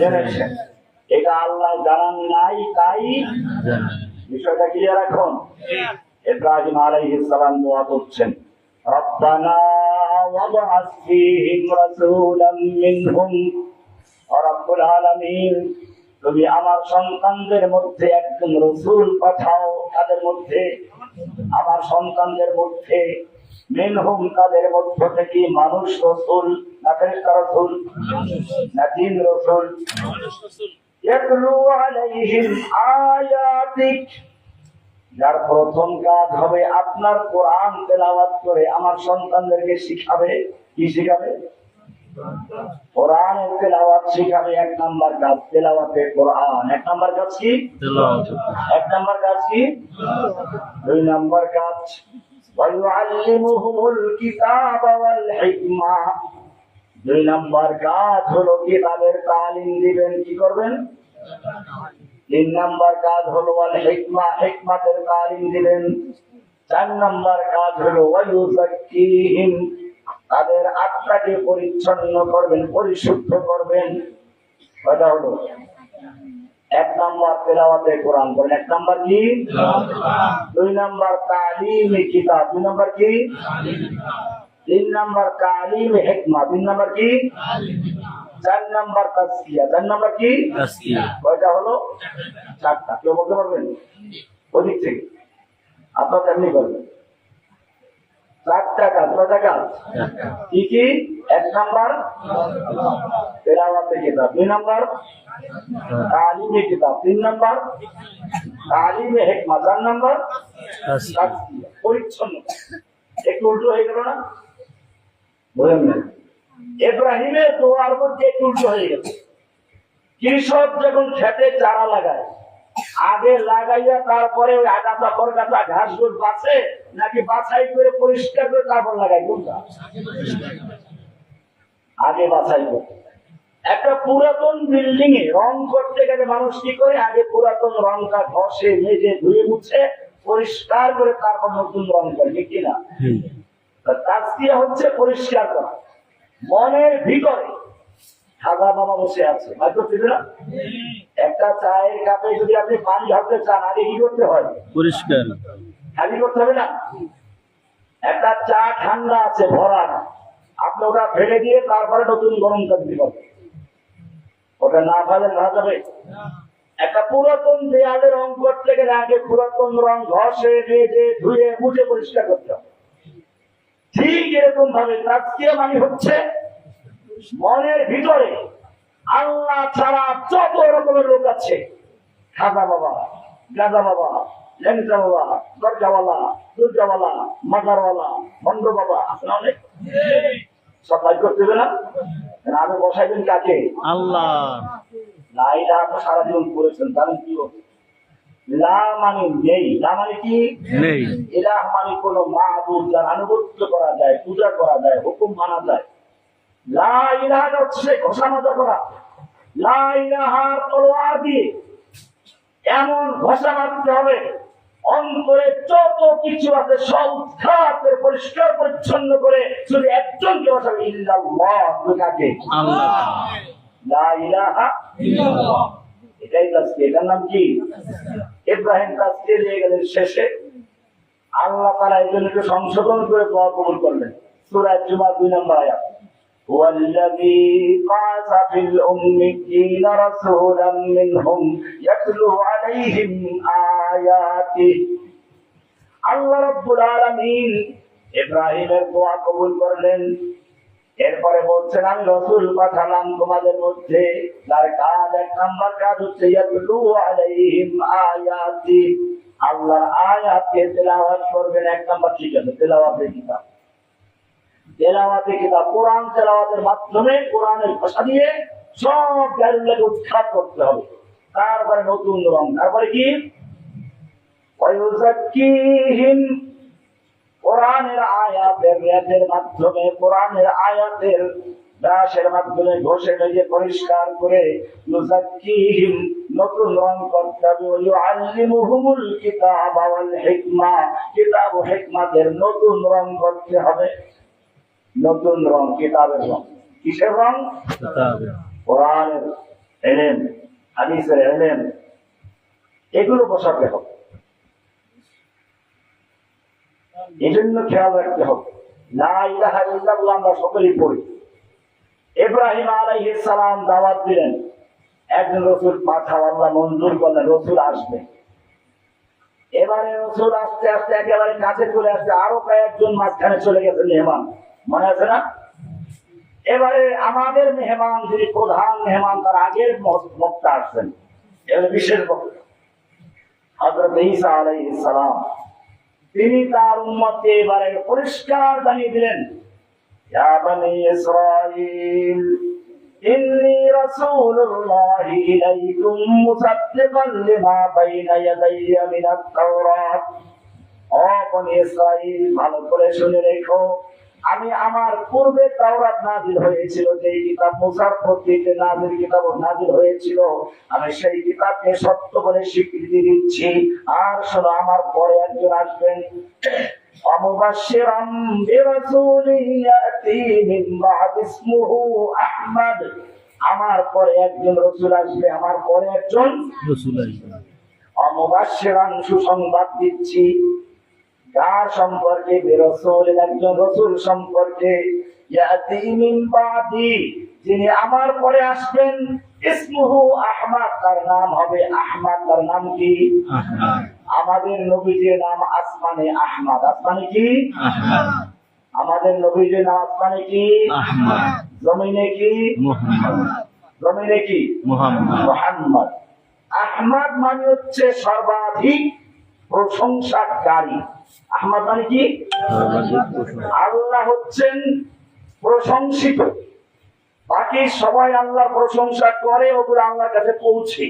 জেনেছেন, এটা আল্লাহ জানান নাই তাই বিষয়টা ক্লিয়ার। এখন ইব্রাহিম আলাইহিস সালাম দোয়া করছেন, রব্বানা ওয়াবআস ফীহিম রাসূলাম মিনহুম, রব্বুল আলামিন, তুমি আমার সন্তানদের মধ্যে একজন রাসূল পাঠাও, তাদের মধ্যে, আমার সন্তানদের মধ্যে, মিনহুম, তাদের মধ্য থেকে, মানুষ রাসূল না ফেরেশতা রাসূল না জিন রাসূল, ইয়াতলু আলাইহিম আয়াতিক, যার প্রথম কাজ হবে আপনার কোরআন তেলাওয়াত করে আমার সন্তানদেরকে শিখাবে। কি শিখাবে? কোরআনের তেলাওয়াত শিখাবে। 1 নাম্বার কাজ তেলাওয়াতে কোরআন। 1 নাম্বার কাজ কি? তেলাওয়াত। 1 নাম্বার কাজ কি? 2 নাম্বার কাজ ওয়ায়ুআল্লিমুহুমুল কিতাবা ওয়াল হিকমা। 2 নাম্বার কাজ হলো কিতাবের তালিম দিবেন। কি করবেন? 3 নাম্বার কাজ হলো ওয়াল হিকমা, হিকমাতের তালিম দিবেন। 4 নাম্বার কাজ হলো ওয়ায়ুযাক্কিহিম, তাদের আত্মাকে পরিচ্ছন্ন করবেন, পরিশুদ্ধ করবেন। কয়টা হলো? 1 নাম্বার তেলাওয়াতে কোরআন করেন। 1 নাম্বার কি? 2 নাম্বার তালিমে কিতাব। 2 নাম্বার কি? 3 নাম্বার তালিমে হিকমা। 3 নাম্বার কি? 4 নাম্বার তাজকিয়া। 4 নাম্বার কি? তাজকিয়া। কয়টা হলো? 4টা। কেউ বলতে পারবেন? ওদিক থেকে আপনারা এমনি করবেন। 4টা কাজ। কয়টা কাজ? কি কি? 1 নাম্বার তেলাওয়াতে কিতাব, 2 নাম্বার তালিমে কিতাব, 3 নাম্বার তালিমে হিকমা, 4 নাম্বার তাজকিয়া, পরিচ্ছন্ন। একটু উল্টো হয়ে গেল না? বুঝলেন না? ইব্রাহিমের দোয়ার মধ্যে একটু উল্টো হয়ে গেল। কৃষক যখন খেতে চারা লাগায়, আগে লাগাইয়া তারপরে ওই আগাছা ফরগাছা ঘাস ঘুষ বাঁচে নাকি বাছাই করে পরিষ্কার করে তারপর লাগায়? কোনটা? আগে বাছাই করতে। একটা পুরাতন বিল্ডিং এ রং করতে গেলে মানুষ কি করে? আগে পুরাতন রংটা ঘষে মেজে ধুয়ে মুছে পরিষ্কার করে তারপর নতুন রং করে, ঠিক কিনা? তাজকিয়া হচ্ছে পরিষ্কার করা। মনের ভিতরে খাজা বাবা বসে আছে, হয়তো না? একটা চায়ের কাপে যদি আপনি পানি ঢালতে চান, আগে কি করতে হয়? পরিষ্কার। খালি করতে হবে না? একটা চা ঠান্ডা আছে ভরা, আপনি ওটা ফেলে দিয়ে তারপরে নতুন গরম করে দিতে পারবেন। ওটা না ফেলে না যাবে। একটা পুরাতন দেয়ালে রং করতে গেলে আগে পুরাতন রং ঘষে মেজে ধুয়ে মুছে পরিষ্কার করতে হবে। ঠিক এরকম ভাবে তাজকিয়া মানে হচ্ছে মনের ভিতরে আল্লাহ ছাড়া যত রকমের লোক আছে, খাজা বাবা, গাজা বাবা, ল্যাংচা বাবা, দরজাওয়ালা, দুর্গাওয়ালা, মাজারওয়ালা, ভণ্ড বাবা, আপনার অনেক সবাই করতে হবে না? আমি বসাইবেন কাকে? আল্লাহ। না, এটা আপনি সারা জীবন করেছেন, জানেন কি? লা মানে নেই, লা মানে কি? নেই। ইলাহ মানে কোন মাহবুব যার আনুগত্য করা যায়, পূজা করা যায়, হুকুম মানা যায়। লা ইলাহা হচ্ছে ঘোষণা মাজা করা। লা ইলাহার তলোয়ার দিয়ে এমন ঘোষণা মারতে হবে অন্তরে যত কিছু আছে সব উৎখাত করে পরিষ্কার পরিচ্ছন্ন করে শুধু একজনকে বসাবে, ইল্লাল্লাহ। কাকে? আল্লাহ। লা ইলাহা ইল্লাল্লাহ। এটাই তাজকিয়া। এটার নাম কি? ইব্রাহিম তাজকিয়া দিয়ে গেলেন শেষে আল্লাহ তাআলা এই জন্য সংশোধন করে দোয়া কবুল করলেন। সূরা জুমা 2 নম্বর আয়াত, والذي بعث في الأميين رسولا منهم يتلو عليهم آياته। আল্লাহ রাব্বুল আলামিন ইব্রাহিমের দোয়া কবুল করলেন। এরপরে বলছেন আমি রাসূল পাঠালাম তোমাদের মধ্যে, তার কাজ এক নাম্বার কাজ হচ্ছে ইয়াতলু আলাইহিম আয়াতি, আল্লাহর আয়াতকে তেলাওয়াত করবেন। এক নাম্বার, ঠিক আছে, তেলাওয়াতের কিতাব। তেলাওয়াতের কিতাব কোরআন তেলাওয়াতের মাধ্যমে কোরআনের ভাষা দিয়ে সব গায়রুল্লাহকে উৎখাত করতে হবে। তারপরে নতুন রং, তারপরে কি? ওয়ায়ুযাক্কিহিম, কোরআনের আয়াতের মাধ্যমে কোরআনের আয়াতের দাসের মাধ্যমে ঘষে মেজে পরিষ্কার করে ইউযাক্কিহিম, নতুন রং করতে হবে। ওয়ায়ুআল্লিমুহুমুল কিতাবা ওয়াল হিকমা, কিতাব ও হিকমতের নতুন রং করতে হবে। নতুন রং, কিতাবের রং। কিসের রং? কোরআনের ইলম, হাদিসের ইলম, এগুলো বসাতে হবে। এজন্য খেয়াল রাখতে হবে লা ইলাহা ইল্লাল্লাহ আমরা সকলেই পড়ি। ইব্রাহিম আলাইহিস সালাম দাওয়াত দিলেন, একজন রাসূল পাঠাও, আল্লাহ মঞ্জুর করলেন, রাসূল আসবে। এবারে রাসূল আস্তে আস্তে একেবারে কাছে চলে আসছে, আরো কয়েকজন মাঝখানে চলে গেছে মেহমান, মনে আছে না? এবারে আমাদের মেহমান, যিনি প্রধান মেহমান, তার আগের বক্তা আসছেন, এবারে বিশেষ বক্তা হযরত ঈসা আলাইহিস সালাম। তিনি তার উম্মতকে এবারে পরিষ্কার জানিয়ে দিলেন, ইয়া বনী ইসরাঈল ইন্নী রাসূলুল্লাহি ইলাইকুম মুসাদ্দিকান লিমা বাইনা ইয়াদাইয়া মিনাত তাওরাত। ও বনী ইসরাঈল, ভালো করে শুনে রেখো, আমি আমার পূর্বে তাওরাত নাযিল হয়েছিল, যে কিতাব মুসার প্রতি যে নাযিল কিতাব নাযিল হয়েছিল, আমি সেই কিতাবকে সত্য বলে স্বীকৃতি দিচ্ছি। আর শোনো, আমার পরে একজন আসবেন, অমুবাশশিরাম বিরাসূলিন ইয়াতি মিন বা'দ ইসমুহু আহমদ, আমার পরে একজন রাসূল আসবে, আমার পরে একজন রাসূল আসবে। অমুবাশশিরান, সুসংবাদ দিচ্ছি। কার সম্পর্কে? বিরাসূল, একজন রাসূল সম্পর্কে। ইয়াতি মিন বাদি, যিনি আমার পরে আসবেন। ইসমুহু আহমদ, তার নাম হবে আহমদ। তার নাম কি? আহমদ। আমাদের নবীজির নাম আসমানে আহমদ। আসমানে কি? আহমদ। আমাদের নবীজির নাম আসমানে কি? আহমদ। জমিনে কি? মুহাম্মদ। জমিনে কি? মুহাম্মদ। মুহাম্মদ। আহমদ মানে হচ্ছে সর্বাধিক প্রশংসাকারী। আহমদ মানে কি? আল্লাহ হচ্ছেন প্রশংসিত, বাকি সবাই আল্লাহর প্রশংসা করে, ওগুলো আল্লাহর কাছে পৌঁছে।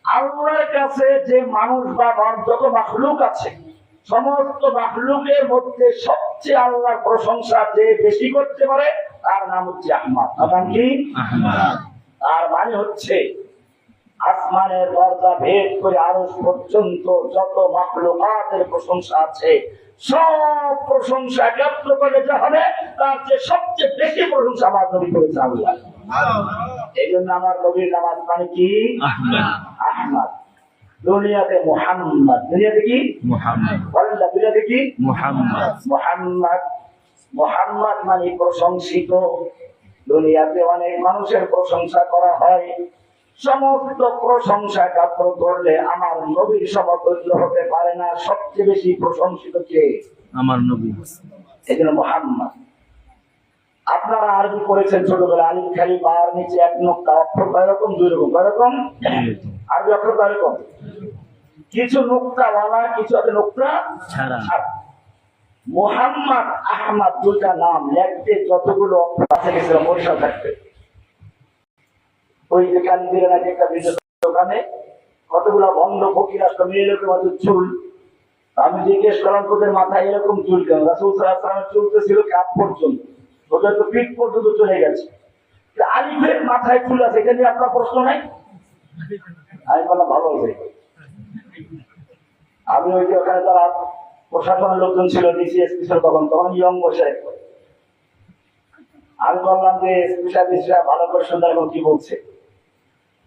আল্লাহর কাছে যে মানুষ বা যত মাখলুক আছে, সমস্ত মাখলুকের মধ্যে সবচেয়ে আল্লাহর প্রশংসা যে বেশি করতে পারে তার নাম হচ্ছে আহমদ। তার নাম কি? আহমদ। তার মানে হচ্ছে আসমানের দরজা ভেদ করে আরশ পর্যন্ত যত মাখলুকাতের প্রশংসা আছে, সব প্রশংসা একত্র করে যা হবে, তার যে সবচেয়ে বেশি প্রশংসা আমার নবী করেছে আল্লাহ। এই জন্য আমার নবীর নাম মানে কি? আহমদ। আহমদ। দুনিয়াতে মুহাম্মদ, দুনিয়াতে কি? মুহাম্মদ। বলেন না, দুনিয়াতে কি? মুহাম্মদ। মুহাম্মদ। মুহাম্মদ মানে প্রশংসিত। দুনিয়াতে অনেক মানুষের প্রশংসা করা হয়, সমস্ত প্রশংসা একত্র করলে আমার নবীর সমতুল্য হতে পারে না। সবচেয়ে বেশি প্রশংসিত কে? আমার নবী। এই জন্য মুহাম্মদ। আপনারা আরবি পড়েছেন ছোটবেলা, আলিফ খালি বার নিচে এক নোক্তা, অক্ষর কয় রকম? দুই রকম। কয় রকম? আরবি অক্ষর কয় রকম? কিছু নোক্তাওয়ালা, কিছু আছে নোক্তা ছাড়া। মুহাম্মদ আহমদ দুইটা নাম লিখতে যতগুলো অক্ষর আছে গেছিলাম বরিশাল থাকতে, ওই যে কালিজিরা নাকি একটা বিশেষ দোকানে কতগুলো বন্ধ ফকির আসতো, মেয়ে লোকের মতো চুল। আমি জিজ্ঞেস করলাম তোদের মাথায় এরকম চুল কেন? রাসূল সাল্লাল্লাহু আলাইহি ওয়াসাল্লামের চুল তো ছিল কাপ পর্যন্ত, ওদের তো পিঠ পর্যন্ত চলে গেছে, আলিফের মাথায় চুল আছে, এটা নিয়ে আপনার প্রশ্ন নাই? আমি বললাম ভালো হয়েছে। আমি ওই যে ওখানে তারা প্রশাসনের লোকজন ছিল, ডিসিএস ছিল তখন ইয়ং বসে, আমি বললাম যে স্পেশালিস্টরা ভালো করে সুন্দর এবং কি বলছে?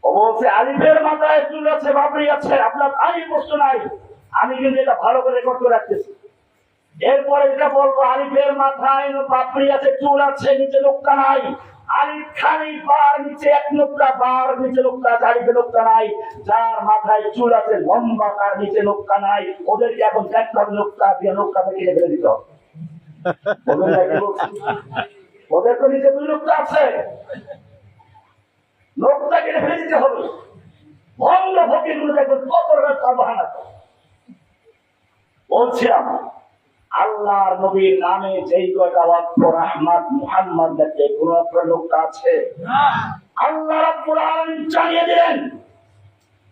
ও বলছে আলিফের মাথায় চুল আছে, বাবরি আছে, আপনার আই প্রশ্ন নাই। আমি কিন্তু এটা ভালো করে রেকর্ড করে রাখতেছি। এরপরে এটা বলবো আলিফের মাথায় বাবরি আছে, চুল আছে, নিচে লোকটা নাই। আলিফ খালি বার নিচে এক নোক্তা, বার নিচে নোক্তা আছে, আলিফে নোক্তা নাই। যার মাথায় চুল আছে লম্বা, তার নিচে নোক্তা নাই। ওদেরকে এখন দেখতে হবে নোক্তা দিয়ে নোক্তাটা কেটে ফেলে দিতে হবে। ওদের তো নিচে দুই নোক্তা আছে, নোক্তা কেটে ফেলে দিতে হবে। ভঙ্গ ফকির গুলো দেখবেন কত বাহানা। বলছিলাম আল্লাহর নবীর নামে যেই কয়টা অক্ষর আহমদ মুহাম্মদ দেখে কোন অক্ষর নোক্তা আছে? আল্লাহ রাব্বুল আলামিন জানিয়ে দিলেন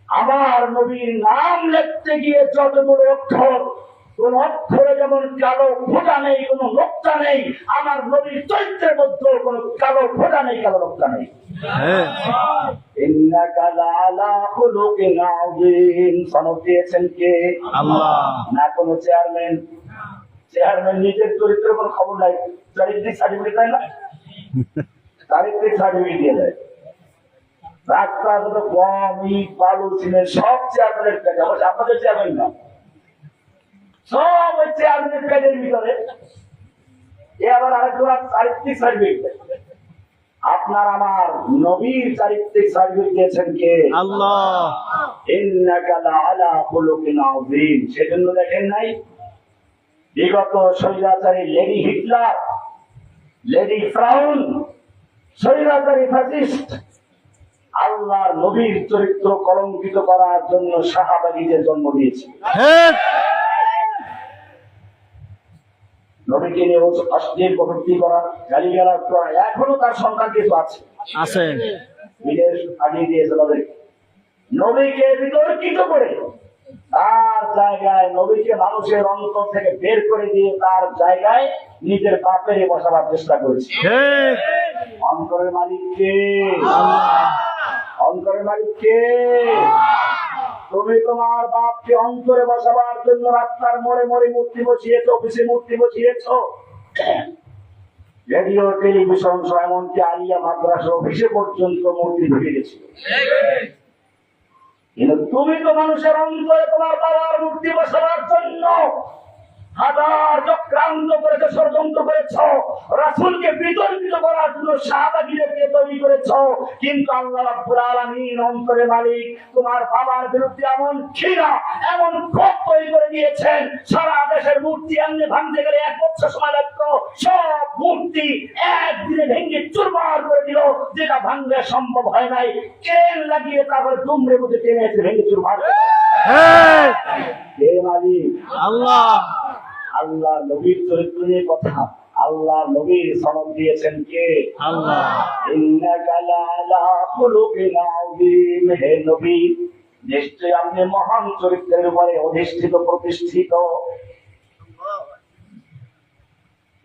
আমার নবীর নাম লিখতে গিয়ে যতগুলো অক্ষর, কোন অক্ষরে যেমন কালো ফোঁটা নেই, কোন নোক্তা নেই, আমার নবীর চরিত্রের মধ্যে কোন কালো ফোঁটা নেই, কালো নোক্তা নেই। ইন্নাকা লাআলা খুলুকিন আযীম। সনদ দিয়েছেন কে? আল্লাহ। না কোন চেয়ারম্যান। চেয়ারম্যান নিজের চরিত্রের কোন খবর নাই, চারিত্রিক সার্টিফিকেট দেয় না? চারিত্রিক সার্টিফিকেট দিয়ে দেয়। রাস্তা যত কম ইট বালু সিমেন্ট সব চেয়ারম্যানের কাছে, অবশ্য আপনাদের চেয়ারম্যান না, সব ওই চেয়ারম্যানের কাজের ভিতরে। এ আবার আরেকজন চারিত্রিক সার্টিফিকেট। আপনার আমার নবীর চারিত্রিক সার্টিফিকেট দিয়েছেন কে? আল্লাহ। ইন্নাকা লাআলা খুলুকিন আযীম। সেজন্য দেখেন নাই বিগত স্বৈরাচারী লেডি হিটলার, লেডি ফ্রাউন, স্বৈরাচারী ফ্যাসিস্ট আল্লাহর নবীর চরিত্র কলঙ্কিত করার জন্য সাহাবাগীদের জন্ম দিয়েছে। নবীকে নিয়ে অশ্লীল কটূক্তি করা, গালিগালাজ করা, এখনো তার সন্তান কিছু আছে, বিদেশ আগিয়ে দিয়েছে তাদেরকে। নবীকে বিতর্কিত করে তার জায়গায় নবীকে মানুষের অন্তর থেকে বের করে দিয়ে তার জায়গায় নিজের বাপেরে বসাবার চেষ্টা করেছে। অন্তরের মালিক কে? অন্তরের মালিক কে? তুমি তোমার বাপকে অন্তরে বসাবার জন্য রাস্তার মোড়ে মোড়ে মূর্তি বসিয়েছ, অফিসে মূর্তি বসিয়েছ, রেডিও টেলিভিশন সহ এমনকি আলিয়া মাদ্রাসা অফিসে পর্যন্ত মূর্তি ঢুকে গেছিল। কিন্তু তুমি তো মানুষের অন্তরে তোমার বাবার মূর্তি বসাবার জন্য হাজার চক্রান্ত করেছ, ষড়যন্ত্র করেছ, রাসূলকে বিতর্কিত করার জন্য সাহাবাগীদেরকে তৈরি করেছ। কিন্তু আল্লাহ রাব্বুল আলামিন অন্তরের মালিক তোমার বাবার বিরুদ্ধে এমন ঘৃণা, এমন ক্ষোভ তৈরি করে দিয়েছেন, সারা দেশের মূর্তি এমনি ভাঙতে গেলে 1 বছর সময় লাগতো, সব মূর্তি একদিনে ভেঙে চুরমার করে দিল, যেটা ভাঙলে সম্ভব হয় নাই। ক্রেন লাগিয়ে তারপর দুমড়ে মুচে টেনে এসে ভেঙে চুরমার। কে মালিক? আল্লাহ। আল্লাহ নবীর চরিত্র নিয়ে কথা, আল্লাহ নবীর সনদ দিয়েছেন কে? আল্লাহ। ইন্নাকা লাআলা খুলুকিন আযীম। হে নবী, নিশ্চয়ই আপনি মহান চরিত্রের উপরে অধিষ্ঠিত, প্রতিষ্ঠিত।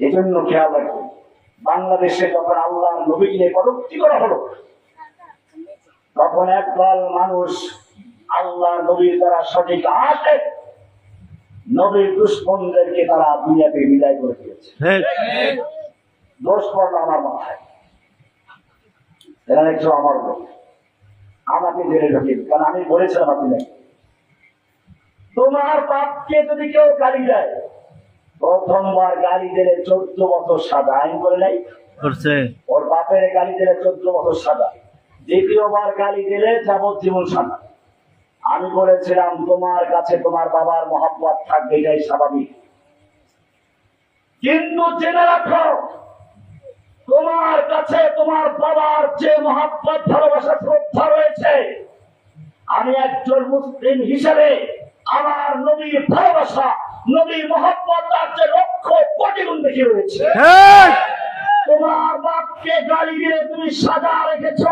এজন্য খেয়াল রাখবেন, বাংলাদেশে যখন আল্লাহ নবীকে কটূক্তি করা হলো, তখন একদল মানুষ আল্লাহ নবীর দ্বারা সঠিক আসে নবীর দুশ্মনদেরকে তারা দুনিয়াতে বিদায় করে দিয়েছে। দোষ পড়লো আমার মাথায়, এরা একটু আমার লোক, আমাকে জেনে ঢুকিয়ে, কারণ আমি বলেছিলাম আপনি নাকি তোমার বাপকে যদি কেউ গালি দেয়, প্রথমবার গালি দিলে 14 বছর সাজা, আইন করে নাই করছে। ওর বাপের গালি দিলে 14 বছর সাজা, দ্বিতীয়বার গালি দিলে যাবজ্জীবন সাজা। আমি বলেছিলাম তোমার কাছে তোমার বাবার মহব্বত থাকবে, এটাই স্বাভাবিক, কিন্তু জেনে রাখো তোমার কাছে তোমার বাবার যে মহব্বত ভালোবাসা শ্রদ্ধা রয়েছে, আমি একজন মুসলিম হিসেবে আমার নবীর ভালোবাসা নবীর মহব্বত তার যে 1,00,000 কোটি গুণ বেশি রয়েছে। তোমার বাপকে গালি দিয়ে তুমি সাজা রেখেছ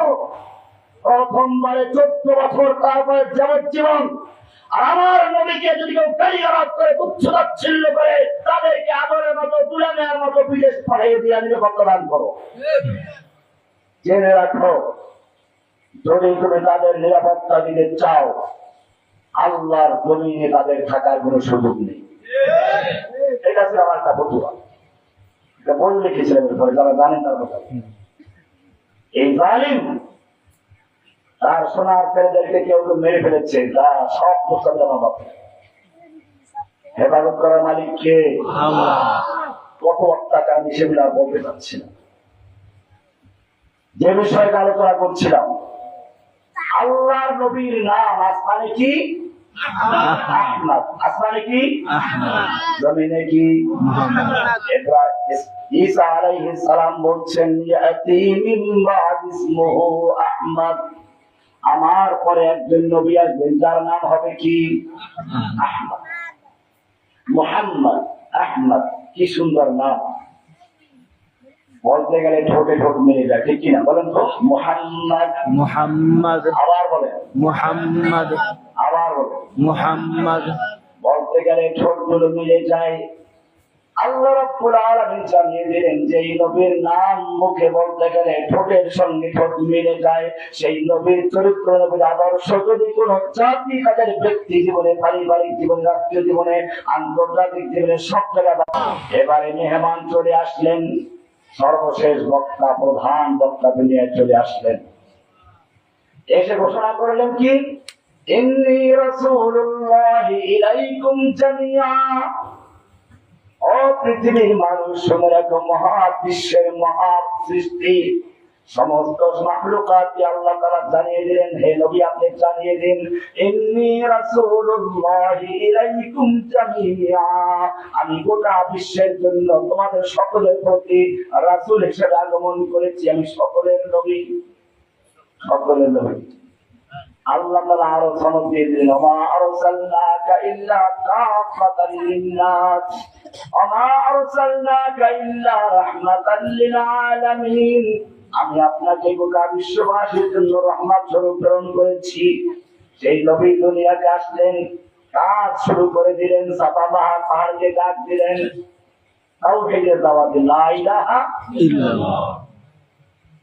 প্রথমবারে 14 বছর, তারপরে যাবজ্জীবন। আর আমার নবীকে যদি কেউ গালিগালাজ করে তুচ্ছ-তাচ্ছিল্য করে, তাদেরকে আদরের মতো তুলে নেওয়ার মতো বিদেশ পাঠিয়ে দিয়ে নিরাপত্তা দান করো। জেনে রাখো যদি তুমি তাদের নিরাপত্তা দিতে চাও, আল্লাহর জমিনে তাদের থাকার কোনো সুযোগ নেই। এটা ছিল আমার একটা বন্ধুরা, এটা বই লিখেছিলেন, যারা জানেন তার কথা। এই জালিম তার সোনার ছেলেদেরকে কেউ কেউ মেরে ফেলেছে, তা সব মুসলমান বাপ। হেফাজত করার মালিক কে? কত অত্যাচার আমি সেগুলো আর বলতে পারছি না। যে বিষয়টা আলোচনা করছিলাম, আল্লাহর নবীর নাম আসমানে কি? আহমদ। আসমানে কি? জমিনে কি? ঈসা আলাইহিস সালাম বলছেন ইয়াতি মিন বাদ ইসমুহু আহমদ, আমার পরে একজন নবী আসবেন যার নাম হবে কি? আহমদ। মুহাম্মদ, আহমদ, কি সুন্দর নাম, বলতে গেলে ঠোঁটে ঠোঁট মিলে যায়, ঠিক কিনা বলেন তো? মুহাম্মদ, মুহাম্মদ, আবার বলেন মুহাম্মদ, আবার বলেন মুহাম্মদ, বলতে গেলে ঠোঁট গুলো মিলে যায়। আল্লাহ রাব্বুল আলামিন জানিয়ে দিলেন যে এই নবীর নাম মুখে বলতে গেলে ঠোঁটের সঙ্গে ঠোঁট মিলে যায়। সেই নবীর চরিত্র, নবীর আদর্শ যদি কোন জাতি তাদের ব্যক্তি জীবনে, পারিবারিক জীবনে, রাষ্ট্রীয় জীবনে, আন্তর্জাতিক জীবনে সব জায়গায়। এবারে মেহমান চলে আসলেন, সর্বশেষ বক্তা, প্রধান বক্তা দুনিয়ায় চলে আসলেন, এসে ঘোষণা করলেন কি? ইন্নী রাসূলুল্লাহি ইলাইকুম জামিআ, ও পৃথিবীর মানুষ শুনে রাখো, মহাবিশ্বের মহা সৃষ্টি সমস্ত মাখলুকাতকে আল্লাহ তাআলা জানিয়ে দিলেন, হে নবী আপনি জানিয়ে দিন, ইন্নী রাসূলুল্লাহি ইলাইকুম জামিআ, আমি গোটা বিশ্বের জন্য তোমাদের সকলের প্রতি রাসূল হিসেবে আগমন করেছি, আমি সকলের নবী, সকলের নবী। আল্লাহ তাআলা আরো সনদ দিয়ে দিলেন, ওমা আরসালনাকা ইল্লা কাফাতাল লিন-নাস, ওমা আরসালনাকা ইল্লা রাহমাতাল লিল আলামিন, আমি আপনাকে গোটা বিশ্ববাসীর জন্য রহমত স্বরূপ প্রেরণ করেছি। সেই নবী দুনিয়াতে আসলেন, কাজ শুরু করে দিলেন, সাফা পাহাড়কে ডাক দিলেন, তাওহীদের দাওয়াত দিলেন, লা ইলাহা ইল্লাল্লাহ।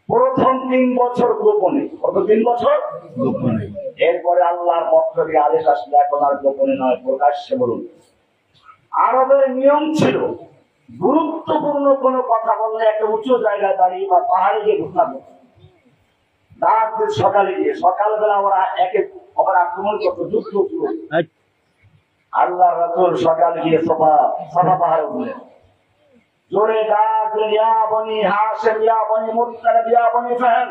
প্রথম 3 বছর গোপনে, কত 3 বছর গোপনে। এরপরে আল্লাহর পক্ষ থেকে আদেশ আসলে এখন আর গোপনে নয়, প্রকাশ্যে বলুন। আরবের নিয়ম ছিল, গুরুত্বপূর্ণ কোন কথা বললে একটা উঁচু জায়গায় দাঁড়িয়ে বা পাহাড়ে গিয়ে ঘোষণা করত, রাত সকালে গিয়ে, সকালবেলা ওরা ওরা আক্রমণ করতো, যুদ্ধ শুরু। আল্লাহ রাসূল সকালে গিয়ে সাফা পাহাড়ে উঠলেন, জোরে ডাক দিলেন, ইয়া বনি হাশিম, ইয়া বনি মুত্তালিব, ইয়া বনি ফাহল,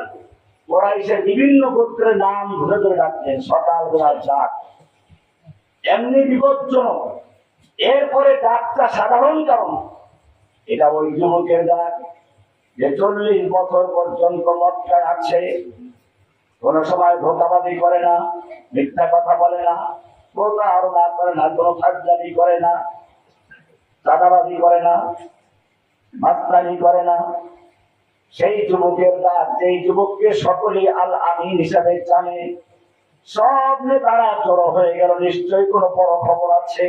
কুরাইশের বিভিন্ন গোত্রের নাম ধরে ধরে ডাকলেন, সকালবেলার ডাক এমনি বিপজ্জনক। এরপরে ডাকটা সাধারণ কারণ, এটা ওই যুবকের ডাক যে 40 বছর পর্যন্ত মক্কায় আছে, কোন সময় ধোঁকাবাজি করে না, মিথ্যা কথা বলে না, প্রতারণা করে না, কোন ফাজলামি করে না, চাঁদাবাজি করে না, মাস্তানি করে না। সেই যুবকের ডাক, যেই যুবককে সকলেই আল আমিন হিসাবে জানে। সব নেতারা জড়ো হয়ে গেল, নিশ্চয়ই কোনো বড় খবর আছে।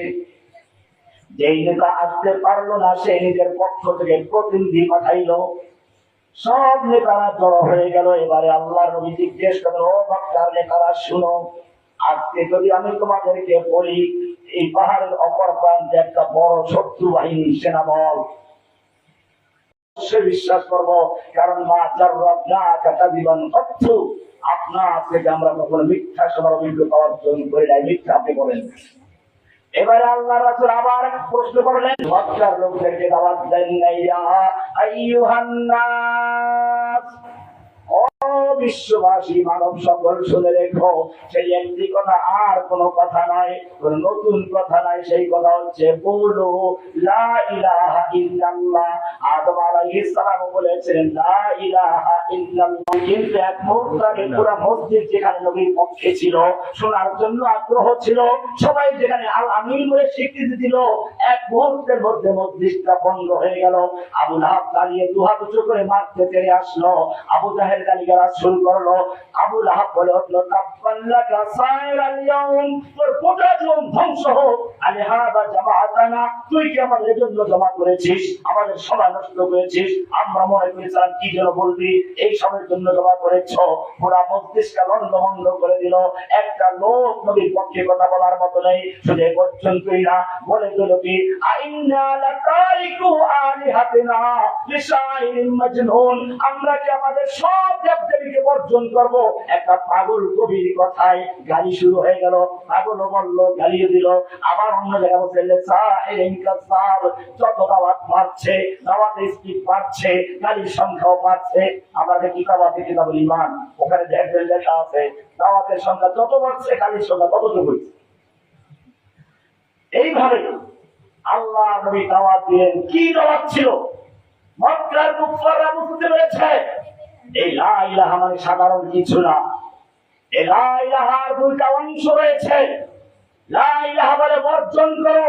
যেই নেতা আসতে পারলো না, সে নিজের পক্ষ থেকে প্রতিনিধি পাঠাইলো, সব নেতারা জড়ো হয়ে গেল। এবারে আল্লাহর নবী জিজ্ঞেস করেন, ও মক্কার নেতারা শুনো, আজকে যদি আমি তোমাদেরকে বলি এই পাহাড়ের অপর প্রান্তে একটা বড় শত্রু বাহিনী সেনাবল, সে বিশ্বাস করবো, কারণ মা জাররাবনা কাতাদিবান কত্তু, আপনার থেকে আমরা কখনো মিথ্যা শোনার অভিজ্ঞতা অর্জন করি নাই, মিথ্যা আপনি বলেন। এবারে আল্লাহ রাসূল আবার এক প্রশ্ন করলেন, মক্কার লোকদেরকে দাওয়াত দেন নাই, ইয়া আইয়ুহান নাস, ও বিশ্ববাসী মানব সকল শুনে রেখো, সেই একটি কথা, আর কোনো কথা নয়, কোনো নতুন কথা নাই। সেই কথা হচ্ছে বলো লা ইলাহা ইল্লাল্লাহ। আদম আলাইহিস সালাম বলেছিলেন লা ইলাহা ইল্লাল্লাহ, কিন্তু এক মুহূর্ত আগে পুরো মসজিদ যেখানে নবীর পক্ষে ছিল, শোনার জন্য আগ্রহ ছিল, সবাই যেখানে আল আমিন বলে স্বীকৃতি দিল, এক মুহূর্তের মধ্যে মসজিদটা বন্ধ হয়ে গেল। আবু লাহাব দাঁড়িয়ে দুহাত উঁচু করে মারতে তেড়ে আসলো, আবু জাহেল গালিগালাজ শুরু করলো। আবু লাহাব বলে উঠলো, তাব্বাল্লাকা সাইরাল ইয়াউম, তোর গোটা জীবন ধ্বংস হোক, আলিহাদা জামাআতানা, তুই কি আমাদের জন্য জমা করেছিস, আমাদের সময় নষ্ট করেছিস, আমরা মনে করেছিলাম কি যেন বলবি, এই সময়ের জন্য জমা করেছ। পুরা মসজিদটা লন্ডভন্ড করে দিল। একটা লোক নবীর পক্ষে কথা বলার মতো নেই। শুধু এ পর্যন্তই না, বলে দিল কি, আইন্না লাতারিকু আলিহাতিনা লিশাইরিন মাজনুন, আমরা কি আমাদের সব দেবদেবীকে বর্জন করব। একটা পাগল কবির কথায় গালি শুরু হয়ে গেল। পাগলও বলল, গালিও দিল। আবার অন্য জায়গায় বলছে সাইরিন কাসাব, যত দাওয়াত মারছে, দাওয়াতের স্পিড বাড়ছে, গালির সংখ্যাও বাড়ছে। আমাদের কিতাব আছে, কিতাবুল ঈমান, ওখানে দেখবেন লেখা আছে দাওয়াতের সংখ্যা যত বাড়ছে গালির সংখ্যা ততটুকু হয়েছে। এইভাবে আল্লাহ নবী দাওয়াত দিলেন। কি দাওয়াত ছিল? মক্কার কুফাররা বুঝতে পেরেছে এই লা ইলাহা মানে সাধারণ কিছু না। এই লা ইলাহার দুইটা অংশ রয়েছে। লা ইলাহা বলে বর্জন করো,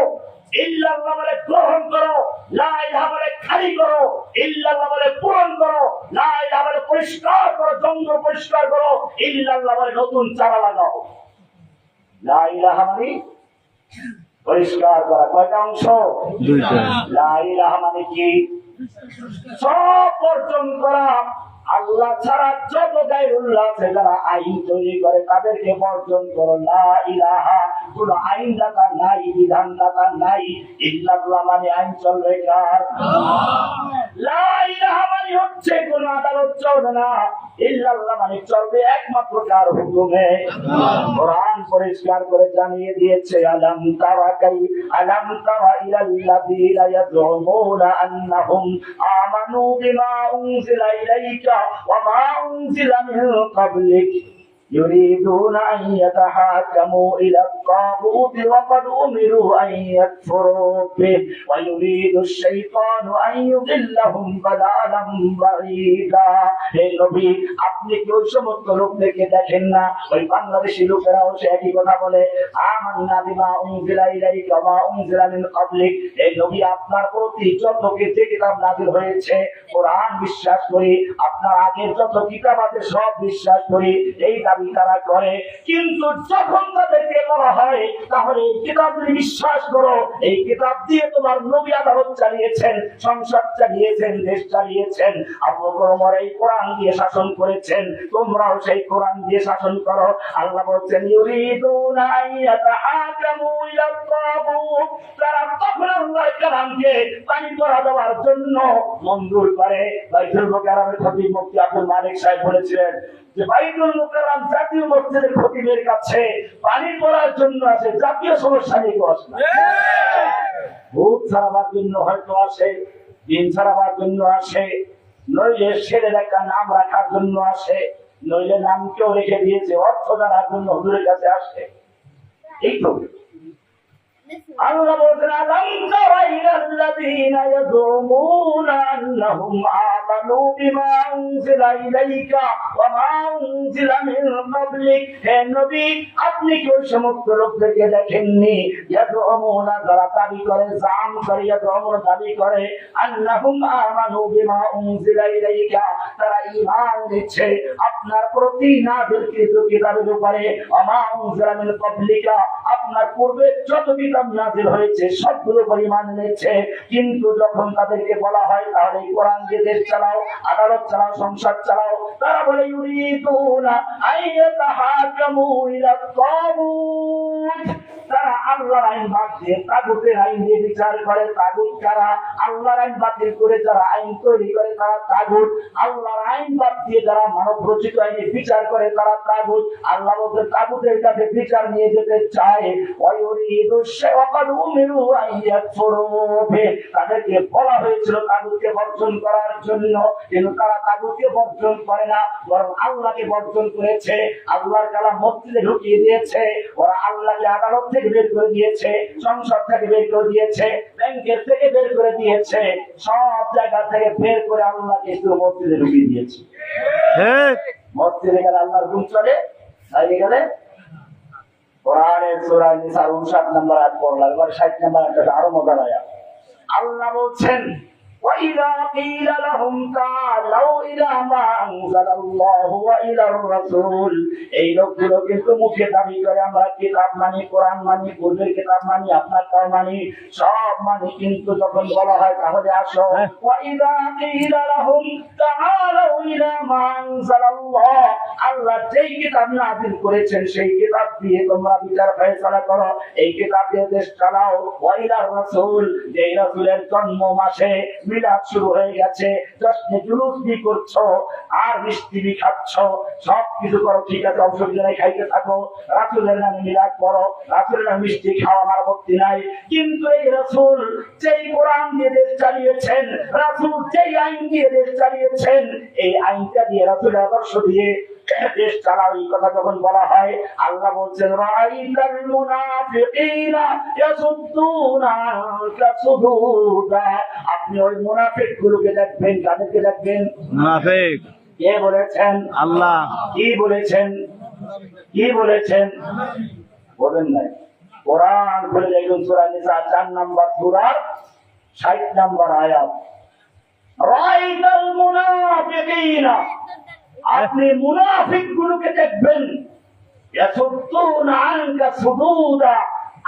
ইল্লাল্লাহ বলে গ্রহণ করো। লা ইলাহা বলে খালি করো, ইল্লাল্লাহ বলে পূরণ করো। লা ইলাহা বলে পরিষ্কার করো, জঙ্গল পরিষ্কার করো, ইল্লাল্লাহ বলে নতুন চারা লাগাও। লা ইলাহা মানে পরিষ্কার করা। কয়টা অংশ? দুইটা। লা ইলাহা মানে কি? সব বর্জন করা। আল্লাহ ছাড়া যত গায়রুল্লাহ আছে, যারা আইন তৈরি করে, তাদেরকে বর্জন করো। লা ইলাহা, কোন আইন দাতা নাই, বিধান দাতা নাই। ইল্লাল্লাহ মানে আইন চলবে কার? লা ইলাহা মানে হচ্ছে কোন আদালত চলবে না। ইল্লাল্লাহ মানে চলবে একমাত্র কার হুকুমে? কোরআন পরিষ্কার করে জানিয়ে দিয়েছে, আলাম তারা ইলাল্লাযীনা ইয়াযুমুনা আন্নাহুম আমানু বিমা উনজিলা ইলাইকা ওয়া মা উনজিলা মিন ক্বাবলিক يريدون أن يتحاكموا إلى الطاغوت وقد أمروا أن يكفروا به ويريد الشيطان أن يضلهم ضلالا بعيدا। হে নবী, আপনি কি ওই সমস্ত লোকদেরকে দেখেন না? ওই বাংলাদেশি লোকেরাও সে একই কথা বলে, আমান্না বিমা উনজিলা ইলাইকা ওয়া মা উনজিলা মিন ক্বাবলিক। হে নবী, আপনার প্রতি যত কিতাব নাযিল হয়েছে কোরআন বিশ্বাস করি, আপনার আগের যত কিতাব আছে সব বিশ্বাস করি, এই দাবি তারা করে। কিন্তু যখন তাদেরকে বলা হয় তাহলে এই কিতাবগুলি বিশ্বাস করো, এই কিতাব দিয়ে তোমার নবী আদালত চালিয়েছেন, সংসদ চালিয়েছেন, দেশ চালিয়েছেন, আবু বকর ওমর এই কোরআন দিয়ে শাসন করেছেন, তোমরাও সেই কোরআন দিয়ে শাসন করো। আল্লাহ বলছেন, ইউরিদুনা আইয়াতাহাকামু ইলা তাগুত, তারা তখন আল্লাহর কালামকে পানি করা দেওয়ার জন্য মঞ্জুর করে। বাইতুল মুকাররমের খতিব মুফতি আব্দুল মালিক সাহেব বলেছিলেন যে বাইতুল মুকাররম জাতীয় মসজিদের খতিবের কাছে পানি পড়ার জন্য আছে, জাতীয় সমস্যা নিয়ে কেউ আসে না। ভূত ছাড়াবার জন্য হয়তো আসে, দিন ছাড়াবার জন্য আসে, নইলে ছেলের একটা নাম রাখার জন্য আসে, নইলে নাম কেউ রেখে দিয়েছে অর্থ জানার জন্য হুজুরের কাছে আসে। এই তো আল্লাহ বলছেন, আলাম তারা ইলাল্লাযীনা ইয়াযুমুনা আন্নাহুম আমানু বিমা উনজিলা ইলাইকা ওয়া মা উনজিলা মিন ক্বাবলিক। হে নবী, আপনি কি ওই সমস্ত লোকদেরকে দেখেননি? ইয়াযুমুনা, যারা দাবি করে, জাম করে, ইয়াযুমুনা দাবি করে, আন্নাহুম আমানু বিমা উনজিলা ইলাইকা, তারা ঈমান দিচ্ছে আপনার প্রতি নাযিলকৃত কিতাবের উপরে, ওয়া মা উনজিলা মিন ক্বাবলিকা, আপনার পূর্বে যত কিতাব নাযিল হয়েছে সবগুলো পরিমাণ নিচ্ছে। কিন্তু যখন তাদেরকে বলা হয় তাহলে কোরআন দিয়ে দেশ চালাও, আদালত চালাও, সংসার চালাও। তারা বলে ইউরিদুনা আইয়াতাহাকামু ইলা তাগুত, তারা আল্লাহর আইন বাদ দিয়ে তাগুতের আইন দিয়ে বিচার করে। তাগুত কারা? আল্লাহর আইন বাতিল করে যারা আইন তৈরি করে তারা তাগুত। আল্লাহর আইন বাদ দিয়ে যারা মানব রচিত আইনে বিচার করে তারা তাগুত। আল্লাহ বলতে তাগুতের কাছে বিচার নিয়ে যেতে চায়। ওয়ায়ুরিদু শাওকাদ উমিরু আইয়াকফুরু বিহি, তাদেরকে বলা হয়েছিল তাগুতকে বর্জন করার জন্য, কিন্তু তারা তাগুতকে বর্জন করে না, বরং আল্লাহকে বর্জন করেছে। আল্লাহর কালাম মসজিদে ঢুকিয়ে দিয়েছে, ওরা আল্লাহকে আদালত থেকে বের করে দিয়েছে, সংসদ থেকে বের করে দিয়েছে, ব্যাংকের থেকে বের করে দিয়েছে, সব জায়গা থেকে বের করে আল্লাহকে শুধু মসজিদে ঢুকিয়ে দিয়েছে। মসজিদে গেলে আল্লাহর গুণ চলে, বাইরে গেলে কোরআনের সূরা নিসার 59 নম্বর আয়াত পড়লাম, এবার 60 নম্বর আয়াতটা আরো মজার আয়াত। আল্লাহ বলছেন وَإِذَا قِيلَ لَهُمْ تَعَالَوْا إِلَى مَا أَنزَلَ اللَّهُ وَإِلَى الرَّسُولِ, এই লোকগুলো কিন্তু মুখে দাবি করে আমরা কিতাব মানি, কোরআন মানি, পূর্বের কিতাব মানি, আপনারটাও মানি, সব মানি, কিন্তু যখন বলা হয় তাহলে আসো, وَإِذَا قِيلَ لَهُمْ تَعَالَوْا إِلَى مَا أَنزَلَ اللَّهُ, আল্লাহ যেই কিতাব নাযিল করেছেন সেই কিতাব দিয়ে তোমরা বিচার ফয়সালা করো, এই কিতাব দিয়ে দেশ চালাও। ওয়াইলা রাসূল, যেই রাসূলের জন্ম মাসে মিলাদ শুরু হয়ে গেছে, জশ্নে জুলুস কি করছো আর মিষ্টি বি খাচ্ছ, সব কিছু করো, ঠিক আছে, অংশগ্রহণ খাইতে থাকো, রাসূলের নামে মিলাদ করো, রাসূলের নামে মিষ্টি খাওয়া আমার আপত্তি নাই। কিন্তু এই রাসূল যেই কোরআন দিয়ে দেশ চালিয়েছেন, রাসূল যেই আইন দিয়ে দেশ চালিয়েছেন, এই আইনটা দিয়ে রাসূলের আদর্শ দিয়ে দেশ চালাও, এই কথা যখন বলা হয়, আল্লাহ বলছেন রাআইতাল মুনাফিকিনা ইয়াসুদ্দুনা আনকা সুদুদা, আপনি ওই মুনাফিকগুলোকে দেখবেন। কাদেরকে দেখবেন? মুনাফিক। কে বলেছেন? আল্লাহ। কি বলেছেন? কি বলেছেন? বলেন নাই। কোরআন খুলে দেখুন, সূরা নিসা 4 নম্বর সূরার 60 নম্বর আয়াত। রাআইতাল মুনাফিকিনা, আপনি মুনাফিকগুলোকে দেখবেন, ইয়াসুদ্দুনা আনকা সুদুদা,